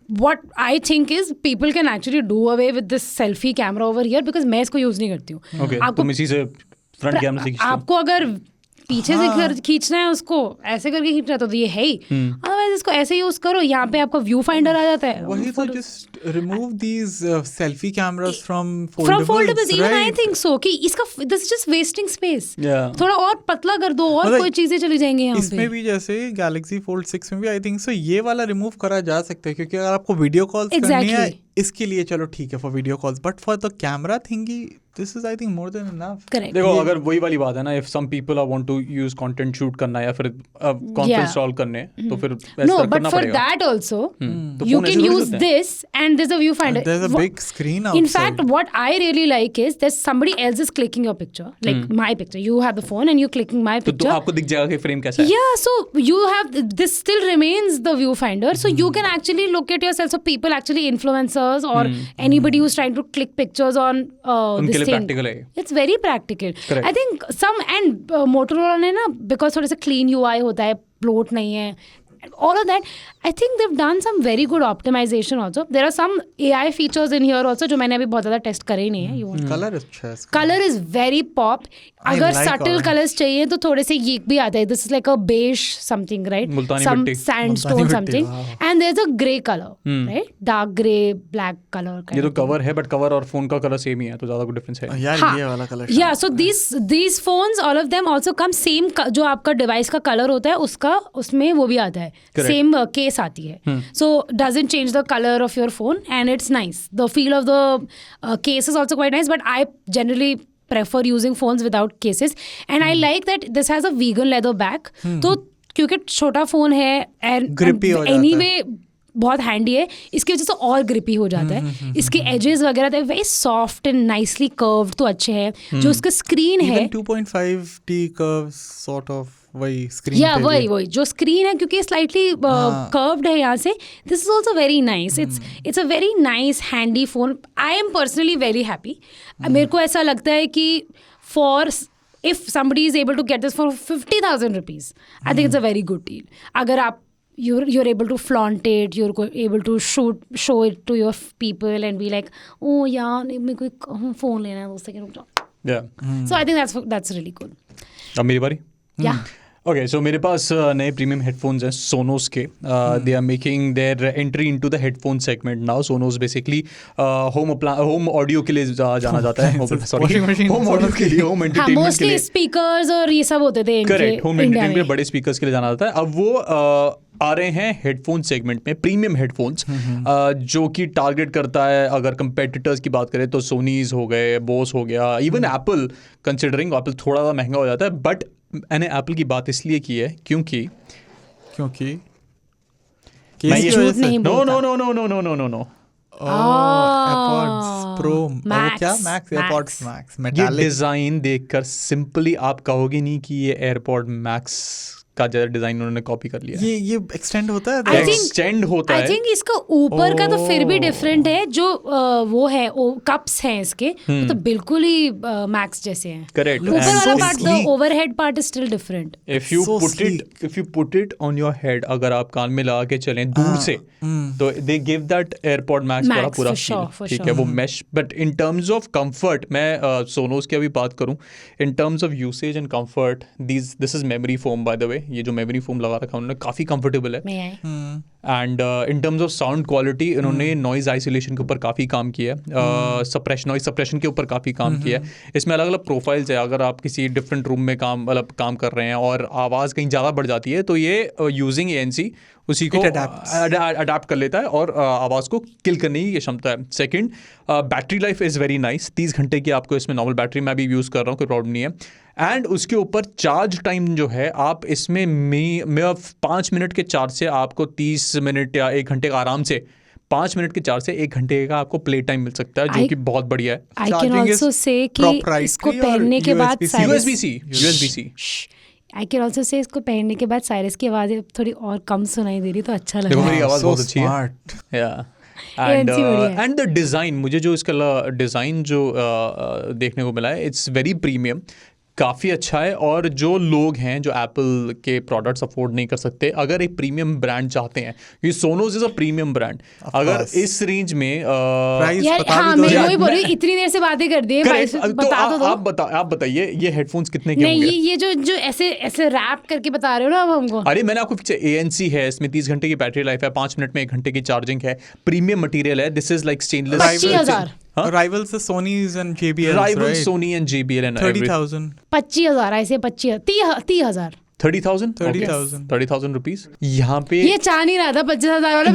[SPEAKER 1] what I think is people can actually do away with this selfie camera over here because मैं इसको यूज नहीं करती हूँ.
[SPEAKER 2] ओके, तुम इसी से फ्रंट कैमरा से खींचते हो.
[SPEAKER 1] आपको अगर पीछे से खींचना है, उसको ऐसे करके खींचना है तो ये है ही. अदरवाइज इसको ऐसे यूज करो, यहाँ पे आपका व्यू फाइंडर आ जाता है.
[SPEAKER 3] वही तो, just remove these selfie cameras from
[SPEAKER 1] From foldables, even I
[SPEAKER 3] right?
[SPEAKER 1] think so कि इसका this is just wasting space.
[SPEAKER 2] Yeah.
[SPEAKER 1] थोड़ा और पतला कर दो और
[SPEAKER 3] मतलब
[SPEAKER 1] कोई चीजें चली जाएंगी यहाँ
[SPEAKER 3] इसमें
[SPEAKER 1] पे.
[SPEAKER 3] भी जैसे Galaxy Fold 6 में भी आई थिंक सो ये वाला रिमूव करा जा सकता है, क्योंकि अगर आपको वीडियो कॉल्स करनी है इसके लिए चलो ठीक है for video calls, but for the camera thingy this is I think more than enough.
[SPEAKER 1] Correct.
[SPEAKER 2] देखो, अगर वही वाली बात है ना, if some people are want to use content shoot करना है या फिर कॉन्फ्रेंस कॉल करने, तो फिर
[SPEAKER 1] No, but for that also,
[SPEAKER 2] तो
[SPEAKER 1] you
[SPEAKER 2] phone ऐसे
[SPEAKER 1] can
[SPEAKER 2] थोड़ी
[SPEAKER 1] use
[SPEAKER 2] करते हैं.
[SPEAKER 1] this and there's a viewfinder.
[SPEAKER 3] There's a big screen outside.
[SPEAKER 1] In fact, what I really like is there's somebody else is clicking your picture, like my picture. You have the phone and you're clicking my
[SPEAKER 2] तो
[SPEAKER 1] picture.
[SPEAKER 2] आपको दिख जाएगा कि frame कैसा है.
[SPEAKER 1] Yeah, so you have this still remains the viewfinder, so you can actually look at yourself. So people actually influencers or anybody who's trying to click pictures on
[SPEAKER 2] उनके
[SPEAKER 1] this
[SPEAKER 2] लिए
[SPEAKER 1] thing.
[SPEAKER 2] practical है.
[SPEAKER 1] It's very practical.
[SPEAKER 2] Correct.
[SPEAKER 1] I think some and Motorola ने ना because थोड़े से clean UI होता है, bloat नहीं है. All of that, I think they've done some very good optimization also. There are some AI features in here also जो मैंने अभी बहुत ज़्यादा टेस्ट करे ही नहीं है. You won't.
[SPEAKER 3] कलर अच्छा है इसका.
[SPEAKER 1] Color is very pop.
[SPEAKER 3] I
[SPEAKER 1] अगर
[SPEAKER 3] like
[SPEAKER 1] subtle
[SPEAKER 3] orange.
[SPEAKER 1] colors चाहिए तो थोड़े से ये भी आता है. This is like a beige something, right?
[SPEAKER 2] Multani
[SPEAKER 1] Some
[SPEAKER 2] मिट्टी.
[SPEAKER 1] sandstone
[SPEAKER 3] मुल्तानी
[SPEAKER 1] something.
[SPEAKER 3] मिट्टी,
[SPEAKER 1] And there's a grey color, right? Dark grey, black color.
[SPEAKER 2] ये तो कवर है, बट कवर और फोन का कलर सेम ही है, तो ज्यादा कोई डिफरेंस है.
[SPEAKER 3] यार
[SPEAKER 1] हाँ.
[SPEAKER 3] ये वाला colour.
[SPEAKER 1] Yeah, so these phones, all of them also come same जो आपका डिवाइस का कलर होता है उसका उसमें वो भी आता है.
[SPEAKER 2] Correct.
[SPEAKER 1] Same केस आती है. So doesn't change the color of your phone and it's nice. The feel of the case is also quite nice, but I generally prefer using phones without cases. And I like that this has a vegan leather back. तो क्योंकि छोटा phone है and
[SPEAKER 3] Grippy हो जाता है.
[SPEAKER 1] anyway बहुत handy है, इसकी वजह से और ग्रिपी हो जाता है. इसके एजेस वगैरह very soft and nicely curved तो अच्छे हैं. जो उसका स्क्रीन है
[SPEAKER 3] 2.5D curves sort of वही स्क्रीन
[SPEAKER 1] या वही जो स्क्रीन है क्योंकि स्लाइटली कर्व्ड है यहाँ से. This is also very nice. It's a very nice handy phone. I am personally very happy. मेरे को ऐसा लगता है कि for if somebody is able to get this for 50,000 rupees, I think it's a very good deal. अगर आप you're able to flaunt it, you're able to show it to your people and be like, oh यार मेरे को एक phone लेना है, उससे रुक जाओ. So I think that's really cool.
[SPEAKER 2] अब मेरी बारी.
[SPEAKER 1] Yeah.
[SPEAKER 2] ओके, सो मेरे पास नए प्रीमियम हेडफोन्स हैं सोनोस के. They are making their entry into the headphone segment now. Sonos basically home audio के लिए जाना जाता है. सॉरी, होम ऑडियो के लिए, होम
[SPEAKER 1] हाँ,
[SPEAKER 2] एंटरटेनमेंट के
[SPEAKER 1] मोस्टली
[SPEAKER 2] लिए.
[SPEAKER 1] स्पीकर्स और ये सब होते थे
[SPEAKER 2] करेक्ट, होम
[SPEAKER 1] इंडिया
[SPEAKER 2] एंटरटेनमेंट के
[SPEAKER 1] में.
[SPEAKER 2] लिए बड़े स्पीकर्स के लिए जाना जाता है. अब वो आ रहे हैं हेडफोन सेगमेंट में, प्रीमियम हेडफोन्स, जो कि टारगेट करता है, अगर कंपेटिटर्स की बात करें तो सोनीज हो गए, बोस हो गया, इवन एप्पल. कंसिडरिंग एप्पल थोड़ा सा महंगा हो जाता है, बट मैंने एप्पल की बात इसलिए की है क्योंकि
[SPEAKER 1] मैं ये झूठ नहीं बोलता.
[SPEAKER 2] नो
[SPEAKER 3] AirPods Pro
[SPEAKER 1] Max,
[SPEAKER 3] क्या Max AirPods Max
[SPEAKER 2] ये
[SPEAKER 3] metallic.
[SPEAKER 2] डिजाइन देखकर सिंपली आप कहोगे नहीं कि ये एयरपॉड मैक्स का जैसा डिजाइन उन्होंने कॉपी कर लिया.
[SPEAKER 3] ये एक्सटेंड होता है.
[SPEAKER 1] I think-
[SPEAKER 2] एक्सटेंड होता
[SPEAKER 1] आई
[SPEAKER 2] है.
[SPEAKER 1] थिंक इसका ऊपर का तो फिर भी डिफरेंट है. जो वो है कप्स हैं इसके, वो तो बिल्कुल ही मैक्स जैसे हैं.
[SPEAKER 2] करेक्ट.
[SPEAKER 1] ऊपर वाला
[SPEAKER 3] so
[SPEAKER 1] part, the
[SPEAKER 3] sleek.
[SPEAKER 1] Overhead part is still different.
[SPEAKER 2] If you
[SPEAKER 3] So
[SPEAKER 2] put it on your head, अगर आप कान में लगा के चलें दूर से, तो they give that AirPod Max वाला
[SPEAKER 1] Max,
[SPEAKER 2] पूरा
[SPEAKER 1] for sure,
[SPEAKER 2] फील.
[SPEAKER 1] for
[SPEAKER 2] ठीक
[SPEAKER 1] sure.
[SPEAKER 2] है, वो mesh. But in terms of comfort, मैं सोनोस की अभी बात करूं, in terms of usage and comfort, this is memory foam by the way. ये जो मेमोरी फोम लगा रखा है उन्होंने काफ़ी कंफर्टेबल है।
[SPEAKER 1] मैं आए
[SPEAKER 2] and in terms of sound quality इन्होंने नॉइज आइसोलेशन के ऊपर काफ़ी काम किया है, नॉइज सप्रेशन के ऊपर काफ़ी काम किया है। इसमें अलग अलग प्रोफाइल्स है, अगर आप किसी डिफरेंट रूम में काम कर रहे हैं और आवाज़ कहीं ज़्यादा बढ़ जाती है तो ये यूजिंग ANC उसी को अडाप्ट कर लेता है और आवाज़ को किल करने की क्षमता है। Second, battery life is very nice, 30 घंटे की आपको इसमें नॉर्मल बैटरी मैं भी यूज़ कर रहा हूँ, कोई प्रॉब्लम नहीं है। एंड उसके ऊपर चार्ज टाइम जो है, आप इसमें 5 मिनट के चार्ज से आपको 30 मिनट या 1 घंटे का आराम से 5 मिनट के चार्ज से 1 घंटे का आपको प्ले टाइम मिल सकता है, जो कि बहुत बढ़िया है।
[SPEAKER 1] आई कैन ऑल्सो से कि इसको पहनने के बाद
[SPEAKER 2] USB-C
[SPEAKER 1] I can also say इसको पहनने के बाद साइरस की आवाज़ थोड़ी और कम सुनाई दे रही, तो अच्छा लग
[SPEAKER 2] देखो
[SPEAKER 1] रहा
[SPEAKER 2] मेरी
[SPEAKER 1] है।
[SPEAKER 2] आवाज़ बहुत अच्छी है। एंड द डिज़ाइन, मुझे जो इसका डिज़ाइन जो देखने को मिला है, इट्स वेरी प्रीमियम, काफ़ी अच्छा है। और जो लोग हैं जो एप्पल के प्रोडक्ट्स अफोर्ड नहीं कर सकते, अगर एक प्रीमियम ब्रांड चाहते हैं, ये सोनोज इज़ अ प्रीमियम ब्रांड, अगर इस रेंज में
[SPEAKER 1] यार हाँ, मैं वही बोल रही हूँ, इतनी देर से बातें कर दी है, बता दो।
[SPEAKER 2] आप बताइए ये हेडफोन्स कितने के होंगे?
[SPEAKER 1] ये जो ऐसे रैप करके बता रहे हो ना अब हमको।
[SPEAKER 2] अरे मैंने आपको पीछे ANC है, इसमें 30 घंटे की बैटरी लाइफ है, 5 मिनट में 1 घंटे की चार्जिंग है, प्रीमियम मटेरियल है, this is like stainless.
[SPEAKER 1] 25,000
[SPEAKER 3] Rivals are Sony's and JBL,
[SPEAKER 2] Rivals
[SPEAKER 3] right?
[SPEAKER 2] Sony and JBL and
[SPEAKER 3] 30,000.
[SPEAKER 1] 25,000 ऐसे 30,000
[SPEAKER 2] 30,000 रुपीज। यहाँ पे
[SPEAKER 1] ये चाह नहीं रहा था 25,000 वाला,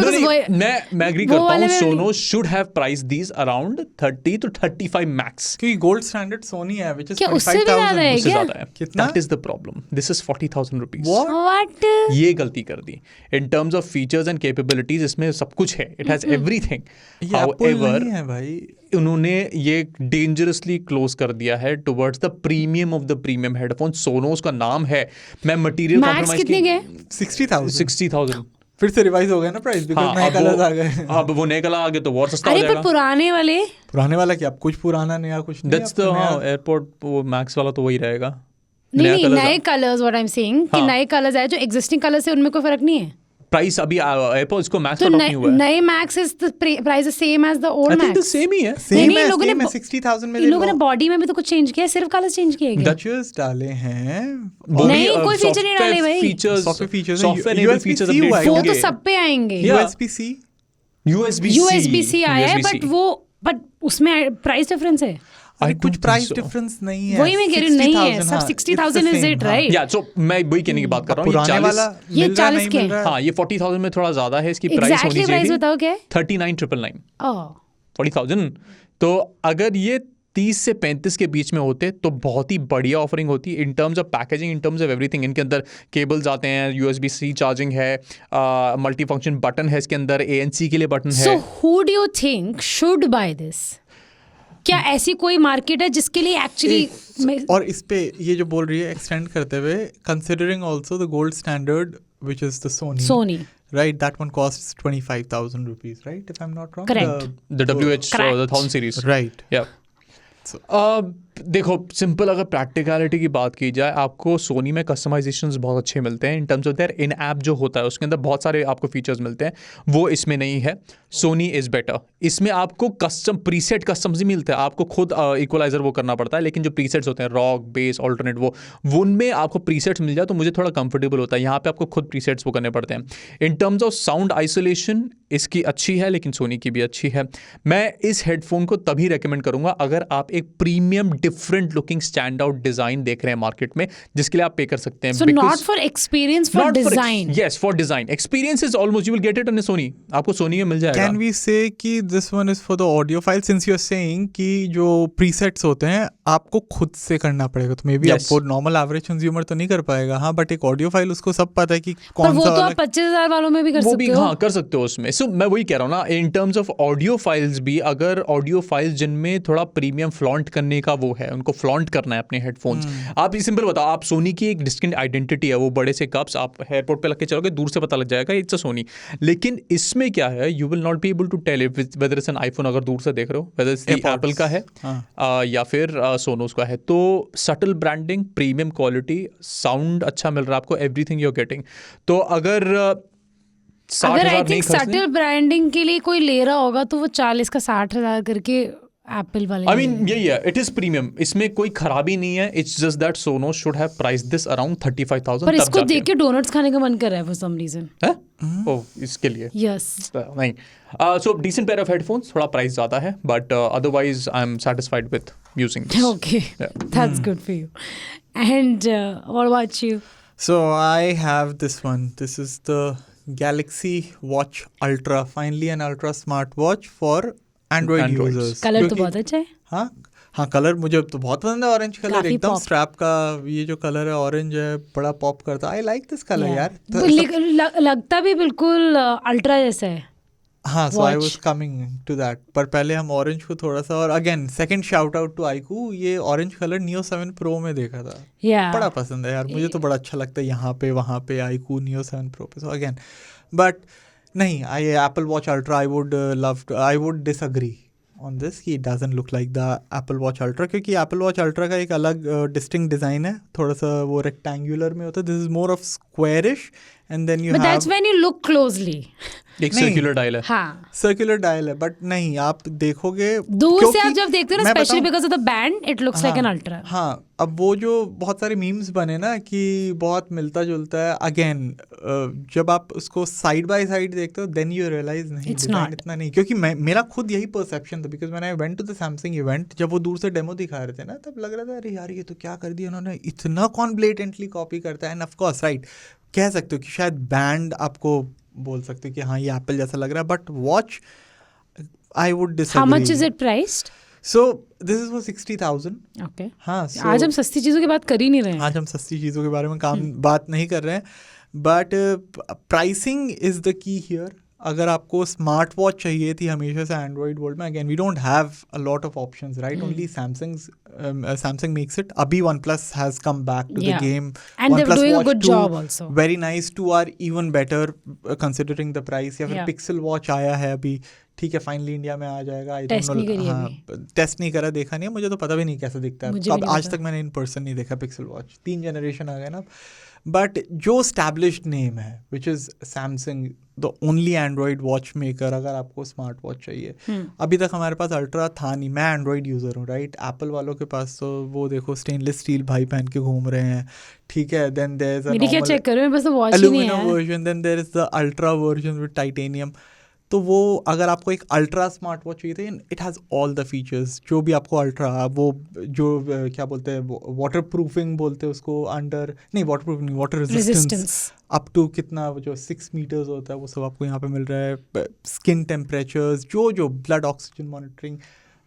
[SPEAKER 2] मैं एग्री करता हूँ, Sonos should have price these around 30 to 35 max.
[SPEAKER 3] क्योंकि गोल्ड स्टैंडर्ड सोनी है, which is
[SPEAKER 1] क्या उससे भी ज्यादा है?
[SPEAKER 2] उससे ज्यादा है।
[SPEAKER 3] कितना?
[SPEAKER 2] That is the problem. This is 40,000 rupees.
[SPEAKER 1] What?
[SPEAKER 2] ये गलती कर दी। In terms of features and capabilities इसमें सब कुछ है, it has everything.
[SPEAKER 3] ये Apple नहीं है भाई।
[SPEAKER 2] उन्होंने ये डेंजरसली क्लोज कर दिया है towards the premium of the premium headphone. Sonos का नाम है, मैं मटेरियल
[SPEAKER 1] कॉम्प्रोमाइज कितने के?
[SPEAKER 3] 60,000 फिर से रिवाइज हो गया ना प्राइस, बिकॉज़ नए कलर आ गए।
[SPEAKER 2] अब वो नए कलर आ गए तो और सस्ता हो
[SPEAKER 1] जाएगा। अरे पर पुराने वाला
[SPEAKER 3] क्या, कुछ पुराना नया कुछ नहीं?
[SPEAKER 2] दैट्स द एयरपोर्ट, वो मैक्स वाला तो वही रहेगा।
[SPEAKER 1] नहीं, नए colours, what I am saying कि नए कलर्स आए, जो एग्जिस्टिंग कलर्स है उनमें कोई फर्क नहीं है।
[SPEAKER 2] प्राइस अभी एयरपोर्ट इसको मैक्स तो नहीं हुआ है।
[SPEAKER 1] नए Max is the price same as the old Max.
[SPEAKER 2] Same ही है।
[SPEAKER 1] नहीं, लोगों ने
[SPEAKER 3] 60,000 में,
[SPEAKER 1] इन लोगों ने बॉडी में भी तो कुछ चेंज किया, सिर्फ कलर चेंज किए गए।
[SPEAKER 3] डचेस डाले हैं,
[SPEAKER 1] नहीं कोई फीचर नहीं डाले भाई।
[SPEAKER 2] सॉफ्टवेयर फीचर्स अपडेट
[SPEAKER 1] वो तो सब पे आएंगे। USB-C आया है, बट उसमें प्राइस डिफरेंस है।
[SPEAKER 3] कुछ प्राइस डिफरेंस नहीं है,
[SPEAKER 1] वही मैं कह रही हूँ, नहीं है सब। 60,000 इज इट, राइट?
[SPEAKER 2] या सो मैं वही कहने की बात कर रहा हूँ,
[SPEAKER 1] ये 40 के।
[SPEAKER 2] हाँ, ये 40,000 में थोड़ा ज्यादा है, इसकी प्राइस होनी चाहिए।
[SPEAKER 1] प्राइस बताओ क्या है?
[SPEAKER 2] 39,999।
[SPEAKER 1] 40,000।
[SPEAKER 2] तो अगर ये 30 से 35 के बीच में होते तो बहुत ही बढ़िया ऑफरिंग होती इन terms of packaging, in terms of everything. इनके अंदर केबल्स आते हैं, USB-C चार्जिंग है, मल्टी फंक्शन बटन है इसके अंदर, ANC के लिए बटन है।
[SPEAKER 1] So who do you think should by this? क्या ऐसी कोई मार्केट है जिसके लिए एक्चुअली?
[SPEAKER 3] और इस पे ये जो बोल रही है एक्सटेंड करते हुए, considering also the gold standard which is the Sony, right? That one costs 25,000 rupees, right? If I'm not wrong.
[SPEAKER 1] Correct.
[SPEAKER 2] The WH the 1000 series.
[SPEAKER 3] Right.
[SPEAKER 2] Yeah. देखो सिंपल, अगर प्रैक्टिकलिटी की बात की जाए, आपको सोनी में कस्टमाइजेशंस बहुत अच्छे मिलते हैं in terms of their in app जो होता है, उसके अंदर बहुत सारे आपको फीचर्स मिलते हैं, वो इसमें नहीं है। Sony is better. इसमें आपको कस्टम प्रीसेट कस्टम्स ही मिलते हैं, आपको खुद इक्वलाइजर वो करना पड़ता है, लेकिन जो प्रीसेट्स होते हैं रॉक, बेस, ऑल्टरनेट, वो उनमें आपको प्रीसेट्स मिल जाए तो मुझे थोड़ा कंफर्टेबल होता है। यहाँ पे आपको खुद प्रीसेट्स वो करने पड़ते हैं। In terms of sound isolation इसकी अच्छी है, लेकिन सोनी की भी अच्छी है। मैं इस हेडफोन को तभी रेकमेंड करूंगा अगर आप एक premium different looking stand out design देख रहे हैं मार्केट में, जिसके लिए आप पे कर सकते हैं।
[SPEAKER 1] So not for experience, for design.
[SPEAKER 2] Yes, for design. Experience is almost you will get it on a Sony. आपको सोनी में मिल जाएगा।
[SPEAKER 3] Can we say कि this one is for the audiophile, since you're saying कि जो presets होते हैं आपको खुद से करना पड़ेगा, तो मे बी आप वो नॉर्मल एवरेज कंज्यूमर तो नहीं कर पाएगा। हाँ, बट एक ऑडियोफाइल उसको सब पता है कि कौन सा
[SPEAKER 1] वो तो आप 25,000 वालों में भी कर सकते हो।
[SPEAKER 2] हाँ, कर सकते हो उसमें। सो मैं वही कह रहा हूँ ना, इन टर्म्स ऑफ ऑडियो फाइल्स भी, अगर ऑडियो फाइल्स जिनमें थोड़ा प्रीमियम फ्लॉन्ट करने का वो है, उनको फ्लॉन्ट करना है अपने हेडफोन्स। आप ये सिंपल बताओ, आप सोनी की एक डिस्टिंक्ट आइडेंटिटी है, वो बड़े से कप्स आप एयरपोर्ट पे लग के चलोगे, दूर से पता लग जाएगा इट्स अ सोनी। लेकिन इसमें क्या है, you will not be able to tell whether it's an iPhone अगर दूर से देख रहे हो, वेदर इट्स एप्पल का है या फिर सोनोस का है। तो subtle branding, premium quality, sound अच्छा मिल रहा है आपको, एवरीथिंग यू आर गेटिंग। तो अगर
[SPEAKER 1] आई थिंक सटल ब्रांडिंग के लिए कोई ले रहा होगा तो वो 40 का 60,000 करके एप्पल वाले
[SPEAKER 2] I mean, yeah, it is premium. इसमें कोई खराबी नहीं है. It's just that Sonos should have priced this around 35,000.
[SPEAKER 1] पर इसको देख के डोनट्स खाने का मन कर रहा है for some reason.
[SPEAKER 2] है? Oh, इसके लिए.
[SPEAKER 1] Yes.
[SPEAKER 2] नहीं. So decent pair of headphones. थोड़ा price ज़्यादा है, but otherwise I'm satisfied with using this.
[SPEAKER 1] Okay,
[SPEAKER 2] Yeah.
[SPEAKER 1] that's good for you. And what about you?
[SPEAKER 3] So I have this one. This is the Galaxy Watch Ultra. Finally an ultra smartwatch for Android
[SPEAKER 2] Androids.
[SPEAKER 3] users.
[SPEAKER 1] Colour तो
[SPEAKER 3] क्योंकि-
[SPEAKER 1] बहुत अच्छा है.
[SPEAKER 3] हाँ colour मुझे तो बहुत पसंद है. ऑरेंज कलर
[SPEAKER 1] काफी
[SPEAKER 3] एकदम
[SPEAKER 1] pop.
[SPEAKER 3] स्ट्रैप का ये जो कलर है ऑरेंज है बड़ा पॉप करता है. I like this colour
[SPEAKER 1] Yeah.
[SPEAKER 3] यार.
[SPEAKER 1] लगता भी बिल्कुल अल्ट्रा जैसा है.
[SPEAKER 3] हाँ so I
[SPEAKER 1] Watch.
[SPEAKER 3] Was coming to that. पर पहले हम ऑरेंज को थोड़ा सा और again second shout out to iQOO. ये ऑरेंज कलर नियो 7 प्रो में देखा था.
[SPEAKER 1] Yeah.
[SPEAKER 3] बड़ा पसंद है यार. मुझे तो बड़ा अच्छा लगता है यहाँ पे वहाँ पे आईकू नियो 7 प्रो पे. सो अगेन बट नहीं I Apple Watch Ultra I would disagree on this कि doesn't look like the Apple Watch Ultra. क्योंकि एप्पल वॉच अल्ट्रा का एक अलग डिस्टिंक्ट डिज़ाइन है. थोड़ा सा वो रेक्टेंगुलर में होता है. This is more of squarish and then you
[SPEAKER 1] But
[SPEAKER 3] have
[SPEAKER 1] that's when you look closely.
[SPEAKER 2] एक
[SPEAKER 3] नहीं.
[SPEAKER 2] circular dial है.
[SPEAKER 1] हाँ.
[SPEAKER 3] सर्कुलर डायल है. बट नहीं आप देखोगे
[SPEAKER 1] दूर से
[SPEAKER 3] क्योंकि
[SPEAKER 1] आप जब देखते हो ना
[SPEAKER 3] मैं
[SPEAKER 1] स्पेशली
[SPEAKER 3] बताऊं-
[SPEAKER 1] because of the band it looks like an ultra.
[SPEAKER 3] हाँ अब वो जो बहुत सारे मीम्स बने ना कि बहुत मिलता जुलता है. अगेन जब आप उसको साइड बाय साइड देखते हो देन यू रियलाइज नहीं
[SPEAKER 1] It's
[SPEAKER 3] design
[SPEAKER 1] not.
[SPEAKER 3] इतना नहीं. क्योंकि मेरा खुद यही परसेप्शन था because man I went to the Samsung event. जब वो दूर से डेमो दिखा रहे थे ना तब लग रहा था अरे यार ये तो क्या कर दिया उन्होंने. इतना कौन ब्लेटेंटली कॉपी करता है. एंड ऑफ कोर्स राइट कह सकते हो कि शायद बैंड आपको बोल सकते हो कि हाँ ये एप्पल जैसा लग रहा है. But watch I would disagree.
[SPEAKER 1] How much is it priced?
[SPEAKER 3] So this is for 60,000.
[SPEAKER 1] Okay.
[SPEAKER 3] हाँ so,
[SPEAKER 1] आज हम सस्ती चीजों की बात कर ही नहीं रहे हैं.
[SPEAKER 3] आज हम सस्ती चीज़ों के बारे में बात नहीं कर रहे हैं. But pricing is the key here. अगर आपको स्मार्ट वॉच चाहिए थी हमेशा से एंड्रॉइड वर्ल्ड में again we don't have a lot of options right. Only Samsung makes it. अभी OnePlus has come back to the
[SPEAKER 1] Yeah.
[SPEAKER 3] Game.
[SPEAKER 1] And they're doing a good job also.
[SPEAKER 3] Very nice 2 are even better considering the price. या फिर
[SPEAKER 1] Yeah.
[SPEAKER 3] Pixel watch आया है अभी. ठीक है finally India में आ जाएगा. आई
[SPEAKER 1] Test नहीं करी अभी.
[SPEAKER 3] टेस्ट नहीं करा देखा नहीं है. मुझे तो पता भी नहीं कैसा दिखता
[SPEAKER 1] मुझे
[SPEAKER 3] है.
[SPEAKER 1] भी
[SPEAKER 3] अब
[SPEAKER 1] नहीं
[SPEAKER 3] आज
[SPEAKER 1] पता.
[SPEAKER 3] तक मैंने इन पर्सन नहीं देखा पिक्सल वॉच. 3 जनरेशन आ गए ना. बट जो स्टैब्लिश्ड नेम है which is Samsung the only Android watch maker अगर आपको स्मार्ट वॉच चाहिए. अभी तक हमारे पास अल्ट्रा था नहीं. मैं एंड्रॉइड यूज़र हूँ राइट. एप्पल वालों के पास तो वो देखो स्टेनलेस स्टील भाई पहन के घूम रहे हैं. ठीक है. देन देयर इज
[SPEAKER 1] मेरी क्या चेक करूं मैं बस तो वॉच ही नहीं
[SPEAKER 3] एल्यूमिनियम
[SPEAKER 1] है.
[SPEAKER 3] Version. Then there is the ultra version with titanium. तो वो अगर आपको एक अल्ट्रा स्मार्ट वॉच चाहिए थे it has all the features जो भी आपको अल्ट्रा वो जो क्या बोलते हैं वाटर प्रूफिंग बोलते हैं उसको. अंडर नहीं वाटर प्रूफ नहीं वाटर रेजिस्टेंस अप टू कितना जो 6 मीटर्स होता है वो सब आपको यहाँ पे मिल रहा है. स्किन टेम्परेचर्स जो ब्लड ऑक्सीजन मॉनिटरिंग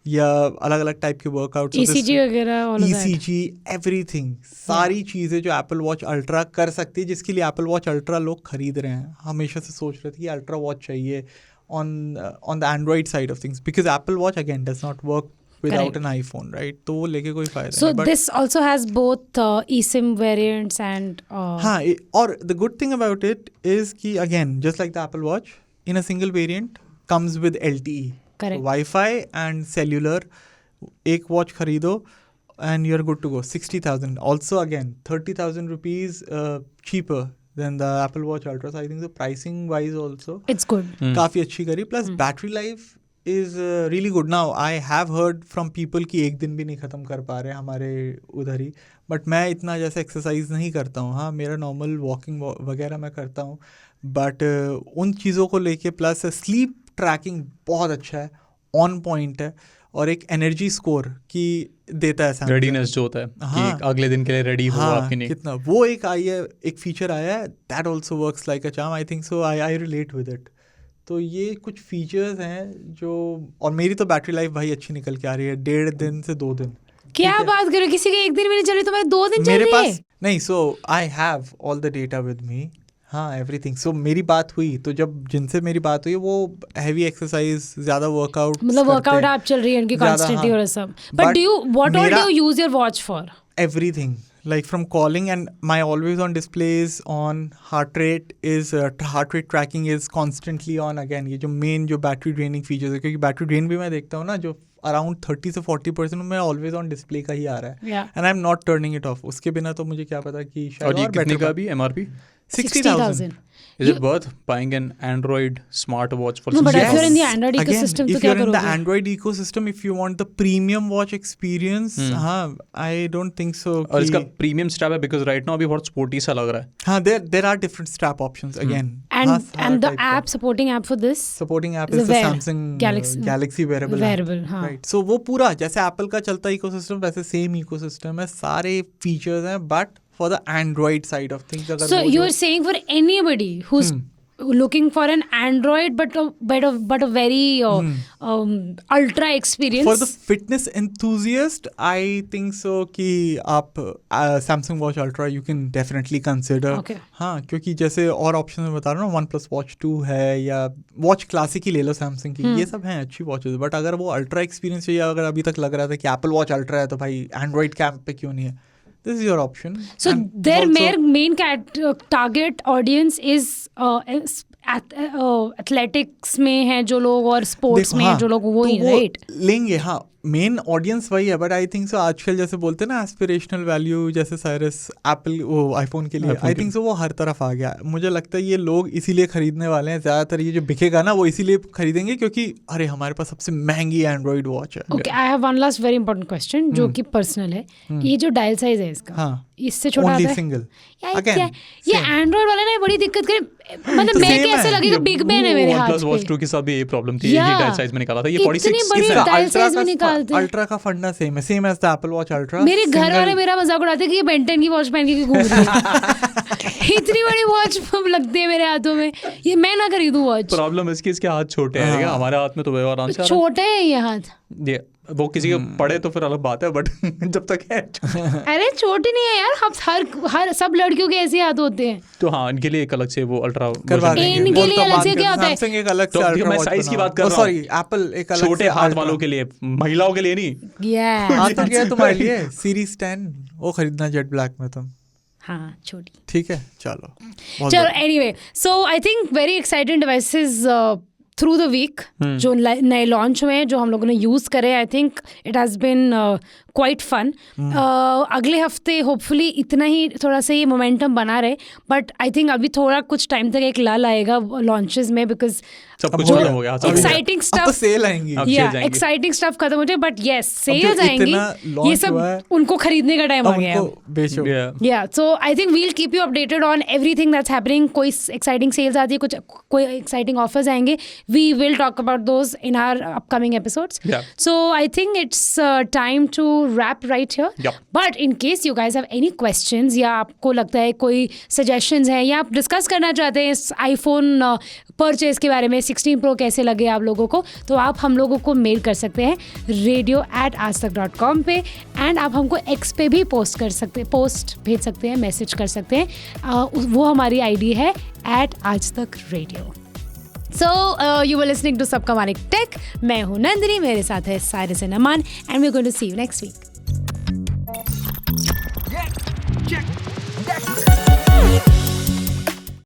[SPEAKER 3] या अलग अलग टाइप के वर्कआउट
[SPEAKER 1] ECG वगैरह all of that.
[SPEAKER 3] ECG everything सारी चीज़ें जो एप्पल वॉच अल्ट्रा कर सकती है जिसके लिए एप्पल वॉच अल्ट्रा लोग खरीद रहे हैं. हमेशा से सोच रहे थे कि अल्ट्रा वॉच चाहिए on the Android side of things because Apple Watch again does not work without
[SPEAKER 1] Correct.
[SPEAKER 3] an iPhone, right? तो वो लेके कोई फायदा
[SPEAKER 1] So
[SPEAKER 3] नहीं. But
[SPEAKER 1] this also has both eSIM variants and
[SPEAKER 3] हाँ और the good thing about it is कि again just like the Apple Watch in a single variant comes with LTE.
[SPEAKER 1] Correct.
[SPEAKER 3] So, Wi-Fi and cellular. एक watch खरीदो and you're good to go. 60,000. Also again 30,000 rupees cheaper than the Apple Watch Ultra. So I think the pricing wise also
[SPEAKER 1] it's good.
[SPEAKER 3] काफ़ी अच्छी करी. Plus battery life is really good. Now I have heard from people कि एक दिन भी नहीं ख़त्म कर पा रहे हमारे उधर ही. बट मैं इतना जैसे एक्सरसाइज नहीं करता हूँ. हाँ मेरा नॉर्मल वॉकिंग वगैरह मैं करता हूँ. बट उन चीज़ों को लेके प्लस स्लीप ट्रैकिंग बहुत अच्छा है. ऑन पॉइंट है और एक एनर्जी स्कोर की देता है.
[SPEAKER 2] रेडीनेस जो होता है
[SPEAKER 3] हाँ.
[SPEAKER 2] कि अगले दिन के लिए रेडी हो आपकी नहीं.
[SPEAKER 3] कितना वो एक आई है एक फीचर आया है that also works like a charm. I think so I relate with it. तो ये कुछ फीचर्स हैं जो और मेरी तो बैटरी लाइफ भाई अच्छी निकल के आ रही है. 1.5 दिन से 2 दिन.
[SPEAKER 1] क्या बात करो किसी के एक दिन भी नहीं चल रही तुम्हारे 2 दिन चल
[SPEAKER 3] मेरे
[SPEAKER 1] रही है.
[SPEAKER 3] पास नहीं. So I have all the data with me. हाँ एवरीथिंग. सो मेरी बात हुई तो जब जिनसे मेरी बात हुई वो हैवी एक्सरसाइज ज़्यादा वर्कआउट
[SPEAKER 1] मतलब वर्कआउट आप चल रही है उनकी कॉन्स्टेंटली और सब. But
[SPEAKER 3] But
[SPEAKER 1] do you what all
[SPEAKER 3] मेरा-
[SPEAKER 1] do you use your watch for?
[SPEAKER 3] everything like from calling and my always on displays on heart rate tracking is constantly on. again ये जो main जो battery draining features है क्योंकि battery drain भी मैं देखता हूँ ना जो अराउंड 30 से 40% में ऑलवेज ऑन डिस्प्ले का ही आ रहा है.
[SPEAKER 1] Yeah.
[SPEAKER 3] And I am not turning it of. उसके बिना तो मुझे क्या पता कि शायद
[SPEAKER 2] और ये
[SPEAKER 3] और
[SPEAKER 2] कितने
[SPEAKER 3] better
[SPEAKER 2] का भी MRP
[SPEAKER 1] 60,000.
[SPEAKER 2] Is it worth buying an Android smartwatch for
[SPEAKER 1] No, but if
[SPEAKER 2] 60,000?
[SPEAKER 1] you're in the Android ecosystem, तो
[SPEAKER 3] if
[SPEAKER 1] क्या
[SPEAKER 3] you're in the
[SPEAKER 1] करोगे?
[SPEAKER 3] Android ecosystem, if you want the premium watch experience, हाँ, I don't think so.
[SPEAKER 2] और इसका
[SPEAKER 3] कि-
[SPEAKER 2] premium strap है because right now अभी बहुत स्पोर्टी सा लग रहा है.
[SPEAKER 3] हाँ, there are different strap options again.
[SPEAKER 1] And
[SPEAKER 3] हाँ, हर
[SPEAKER 1] and the
[SPEAKER 3] type का.
[SPEAKER 1] app supporting app for this
[SPEAKER 3] supporting app
[SPEAKER 1] is
[SPEAKER 3] is
[SPEAKER 1] a
[SPEAKER 3] the
[SPEAKER 1] Wear-
[SPEAKER 3] Samsung
[SPEAKER 1] Galaxy
[SPEAKER 3] wearable
[SPEAKER 1] wearable, हाँ.
[SPEAKER 3] right. So वो पूरा जैसे Apple का चलता इकोसिस्टम वैसे सेम इकोसिस्टम है, सारे फीचर्स हैं, but for the Android side of things अगर
[SPEAKER 1] So
[SPEAKER 3] वो
[SPEAKER 1] you're saying for anybody who's looking for an Android but a very ultra experience.
[SPEAKER 3] for the fitness enthusiast, I think so कि आप Samsung Watch Ultra you can definitely consider.
[SPEAKER 1] Okay.
[SPEAKER 3] हाँ, क्योंकि जैसे और option में बता रहा हूँ, OnePlus Watch 2 है या Watch Classic ही ले लो Samsung की, ये सब हैं अच्छी वॉचेस, बट अगर वो अल्ट्रा एक्सपीरियंस चाहिए, अगर अभी तक लग रहा था कि Apple Watch Ultra है तो भाई Android कैंप पे क्यों नहीं है, this is your option.
[SPEAKER 1] So
[SPEAKER 3] And
[SPEAKER 1] their
[SPEAKER 3] also-
[SPEAKER 1] main target audience is athletics में है जो लोग और sports
[SPEAKER 3] देखो,
[SPEAKER 1] में
[SPEAKER 3] हाँ,
[SPEAKER 1] है जो लोग, वो ही
[SPEAKER 3] तो वो
[SPEAKER 1] राइट.
[SPEAKER 3] लेंगे, हाँ, मेन ऑडियंस वही है, बट आई थिंक सो आजकल जैसे बोलते हैं ना एस्पिरेशनल वैल्यू, जैसे साइरस एप्पल वो आईफोन के लिए, आई थिंक सो वो हर तरफ आ गया. मुझे लगता है ये लोग इसीलिए खरीदने वाले हैं ज़्यादातर, ये जो बिकेगा ना वो इसीलिए खरीदेंगे क्योंकि अरे हमारे पास सबसे महंगी एंड्रॉइड वॉच है.
[SPEAKER 1] Okay, I have one last very important question जो कि पर्सनल है. ये जो डायल साइज है इसका,
[SPEAKER 3] हाँ,
[SPEAKER 1] इससे छोटा
[SPEAKER 3] ओनली
[SPEAKER 1] आता है
[SPEAKER 3] सिंगल.
[SPEAKER 1] यार,
[SPEAKER 3] Again,
[SPEAKER 1] ये
[SPEAKER 3] same.
[SPEAKER 1] एंड्रॉइड वाले ना बड़ी दिक्कत करे, मतलब
[SPEAKER 3] तो
[SPEAKER 1] मैं
[SPEAKER 3] same
[SPEAKER 1] कैसे
[SPEAKER 3] है.
[SPEAKER 1] लगेगा, बिग बैन है मेरे हाथ
[SPEAKER 2] OnePlus Watch
[SPEAKER 1] पे.
[SPEAKER 2] 2 के साथ भी ये प्रॉब्लम थी, ये डायल साइज में निकाला था, ये 46
[SPEAKER 1] इतनी बड़ी
[SPEAKER 2] है.
[SPEAKER 1] डायल साइज में निकालते हैं.
[SPEAKER 3] अल्ट्रा का फंडा सेम है, same as the Apple Watch Ultra.
[SPEAKER 1] मेरे घर वाले मेरा मजाक उड़ाते हैं कि ये बेंटन की वॉच पहन के घूम रही है. इतनी बड़ी वॉच लगती है मेरे हाथों में, ये मैं ना खरीदूं वॉच.
[SPEAKER 2] प्रॉब्लम इसकी इसके हाथ छोटे हैं, क्या हमारे हाथ में तो वो आराम से
[SPEAKER 1] छोटे हैं ये हाथ.
[SPEAKER 2] ये वो किसी के पड़े तो फिर अलग बात है, बट जब तक है
[SPEAKER 1] अरे छोटे नहीं है यार, हम हर सब लड़कियों के ऐसे हाथ होते हैं.
[SPEAKER 2] तो हाँ, इनके लिए एक अलग से वो अल्ट्रा
[SPEAKER 3] करवा देंगे.
[SPEAKER 1] इनके
[SPEAKER 3] वो
[SPEAKER 1] लिए
[SPEAKER 3] तो
[SPEAKER 1] अलग से
[SPEAKER 3] मार्केट
[SPEAKER 1] क्या होता है?
[SPEAKER 3] Samsung एक अलग से
[SPEAKER 2] तो
[SPEAKER 3] अल्ट्रा
[SPEAKER 2] मैं
[SPEAKER 3] वॉच
[SPEAKER 2] साइज की
[SPEAKER 3] बना.
[SPEAKER 2] बात कर रहा हूँ.
[SPEAKER 3] सॉरी, एप्पल एक अलग
[SPEAKER 2] छोटे
[SPEAKER 3] से
[SPEAKER 2] हाथ
[SPEAKER 3] Ultra.
[SPEAKER 2] वालों के लिए, महिलाओं के लिए नहीं.
[SPEAKER 1] Yeah.
[SPEAKER 3] आ तो गया तुम्हारे लिए सीरीज 10 वो खरीदना जेट ब्लैक में तुम.
[SPEAKER 1] हाँ, छोटी.
[SPEAKER 3] ठीक है, चलो. बहुत
[SPEAKER 1] चलो,
[SPEAKER 3] बढ़िया.
[SPEAKER 1] Anyway, so I think very exciting devices through the week जो नए लॉन्च हुए हैं, जो हम लोगों ने यूज़ करे. I think it has been quite fun. अगले हफ्ते होपफुली इतना ही थोड़ा सा ये मोमेंटम बना रहे, बट आई थिंक अभी थोड़ा कुछ टाइम तक एक लल आएगा लॉन्चेस में, बिकॉज
[SPEAKER 2] सब कुछ
[SPEAKER 3] जो
[SPEAKER 2] खत्म हो गया. सब
[SPEAKER 1] एक्साइटिंग
[SPEAKER 3] अब तो
[SPEAKER 1] स्टफ,
[SPEAKER 3] सेल आएंगी.
[SPEAKER 2] अब sales आएंगी.
[SPEAKER 1] एक्साइटिंग स्टफ खत्म हो जाए, बट येस सेल्स
[SPEAKER 3] जो
[SPEAKER 1] आएंगी.
[SPEAKER 3] इतना
[SPEAKER 1] ये
[SPEAKER 3] launch हुआ है,
[SPEAKER 1] सब उनको खरीदने का टाइम आ
[SPEAKER 3] अब
[SPEAKER 1] गया है.
[SPEAKER 3] उनको बेचो.
[SPEAKER 2] Yeah.
[SPEAKER 1] Yeah, so I think we'll keep you updated on everything that's happening. कोई exciting sales आती है, कोई exciting offers आएंगे. We will talk about those in our upcoming episodes.
[SPEAKER 2] Yeah.
[SPEAKER 1] So I think it's time to wrap right here.
[SPEAKER 2] Yep.
[SPEAKER 1] But in case you guys have any questions या आपको लगता है कोई suggestions है या आप discuss करना चाहते हैं इस iPhone परचेज के बारे में, 16 Pro कैसे लगे आप लोगों को, तो आप हम लोगों को मेल कर सकते हैं radio@aajtak.com पे, एंड आप हमको X पे भी पोस्ट भेज सकते हैं, मैसेज कर सकते हैं. वो हमारी आईडी है @aajtakradio. So you were listening to सबका मालिक टेक. मैं हूँ नंदिनी, मेरे साथ है Cyrus and Aman, and we are going to see you next week.